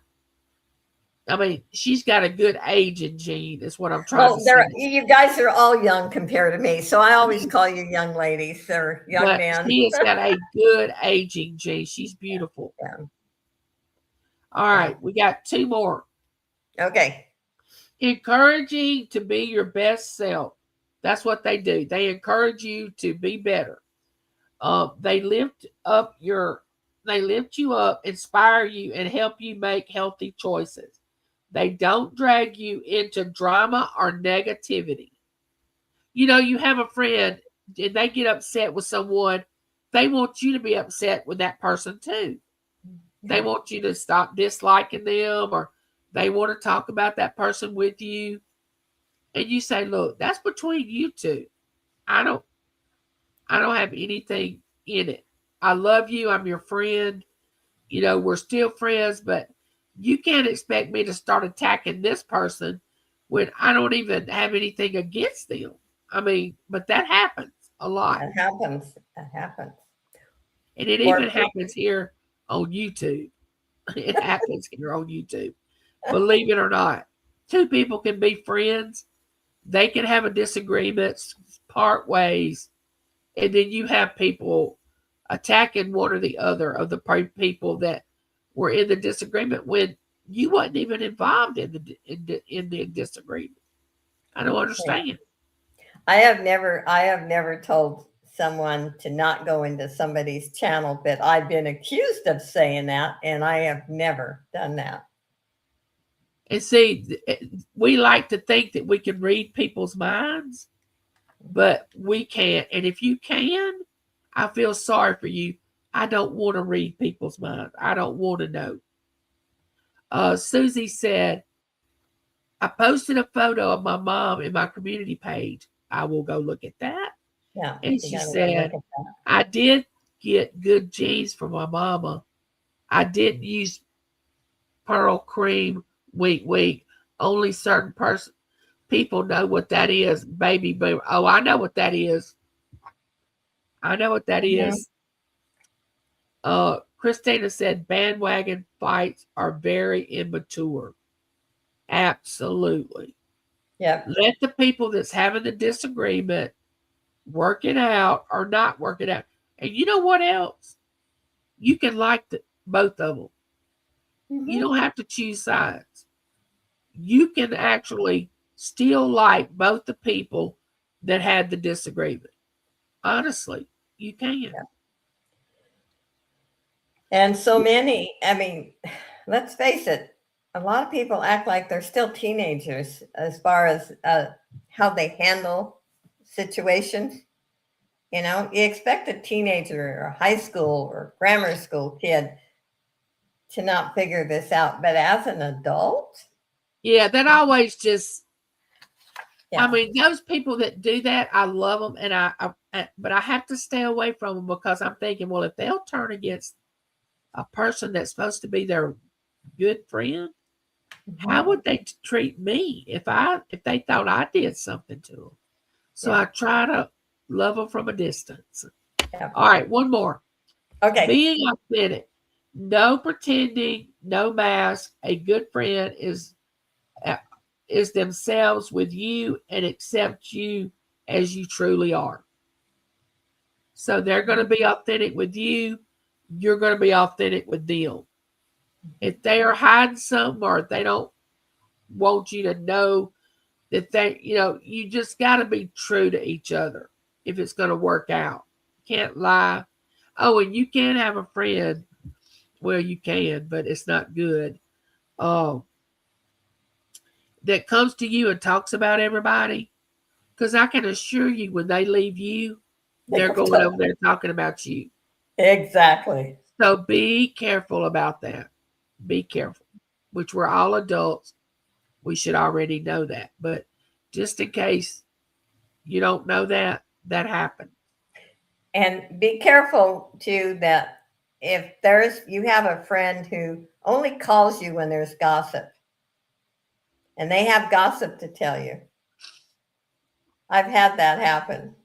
I mean, she's got a good age in Gene, is what I'm trying to Well, they're say. you guys are all young compared to me, so I always call you young ladies or young But man. she has got a good aging Gene. She's beautiful. Yeah. All Yeah. right, we got two more. Okay. Encouraging to be your best self. That's what they do. They encourage you to be better. They lift you up, inspire you, and help you make healthy choices. They don't drag you into drama or negativity. You have a friend and they get upset with someone, they want you to be upset with that person too. They Yeah. want you to stop disliking them or they want to talk about that person with you. And you say, look, that's between you two. I don't I don't have anything in it. I love you. I'm your friend. We're still friends, but you can't expect me to start attacking this person when I don't even have anything against them. I mean, but that happens a lot. That happens. That happens. And it Or even happens here on YouTube. It happens here on YouTube. Believe it or not. Two people can be friends. They can have a disagreement, part ways, and then you have people attacking one or the other of the people that were in the disagreement when you wasn't even involved in the disagreement. I don't understand. I have never told someone to not go into somebody's channel, but I've been accused of saying that, and I have never done that. And see, we like to think that we can read people's minds, but we can't. And if you can, I feel sorry for you. I don't want to read people's minds. I don't want to know. Susie said, I posted a photo of my mom in my community page. I will go look at that. Yeah, And you she got to go look said, at that. I did get good genes from my mama. I didn't use pearl cream week. Only certain people know what that is. Baby boom. Oh, I know what that is. I know what that Mhm. is. Christina said bandwagon fights are very immature. Absolutely. Yep. Let the people that's having the disagreement work it out or not work it out. And you know what else? You can like both of them. You Hmm. don't have to choose sides. You can actually still like both the people that had the disagreement. Honestly, you can. Yeah. And so many, I mean, let's face it, a lot of people act like they're still teenagers as far as how they handle situations. You know, you expect a teenager or a high school or grammar school kid to not figure this out, but as an adult, Yeah, that always just. yeah, I mean, those people that do that, I love them, and but I have to stay away from them because I'm thinking, well, if they'll turn against a person that's supposed to be their good friend, how would they treat me if they thought I did something to them? So yeah, I try to love them from a distance. yeah. All right, one more. Okay. Being authentic, no pretending, no mask. A good friend is themselves with you and accept you as you truly are. So they're going to be authentic with you. You're going to be authentic with them. If they are hiding something or if they don't want you to know that you just got to be true to each other if it's going to work out. You can't lie. Oh, and you can have a friend. Well, you can, but it's not good. Oh, that comes to you and talks about everybody. Because I can assure you, when they leave you, they're going over there talking about you. Exactly. So be careful about that. Be careful. Which we're all adults. We should already know that. But just in case you don't know that, that happened. And be careful too that if you have a friend who only calls you when there's gossip and they have gossip to tell you. I've had that happen.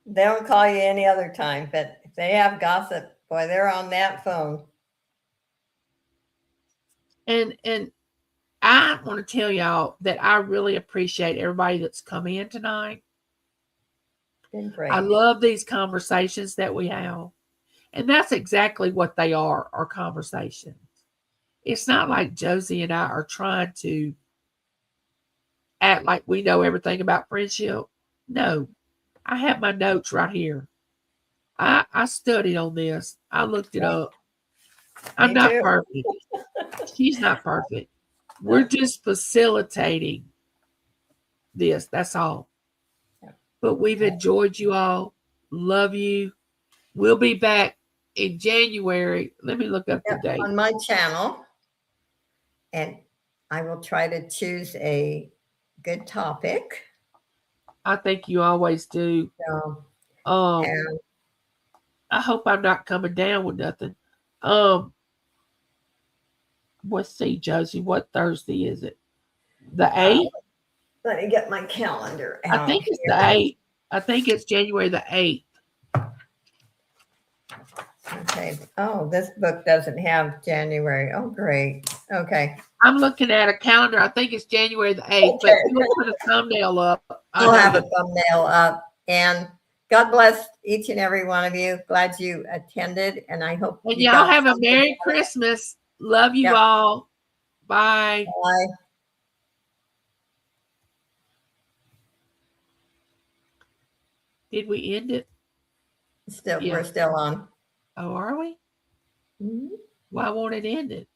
They don't call you any other time, but if they have gossip, boy, they're on that phone. And I want to tell y'all that I really appreciate everybody that's come in tonight. Been great. I love these conversations that we have. And that's exactly what they are conversations. It's not like Josie and I are trying to act like we know everything about friendship. No, I have my notes right here. I studied on this. I looked it up. I'm Me not too. perfect. She's not perfect. We're just facilitating this. That's all. But we've enjoyed you all. Love you. We'll be back in January. Let me look up the date. On my channel. And I will try to choose a good topic. I think you always do. So, I hope I'm not coming down with nothing. Let's see, Josie, what Thursday is it? The 8th? Let me get my calendar out. I think it's the 8th. I think it's January the 8th. Okay. Oh, this book doesn't have January. Oh, great. Okay. I'm looking at a calendar. I think it's January the 8th, but we'll put a thumbnail up. I'll have a thumbnail up. And God bless each and every one of you. Glad you attended. And I hope y'all have a Merry Christmas. Love you all. Bye. Bye. Did we end it? We're still on. Oh, are we? Mm-hmm. Why won't it end it?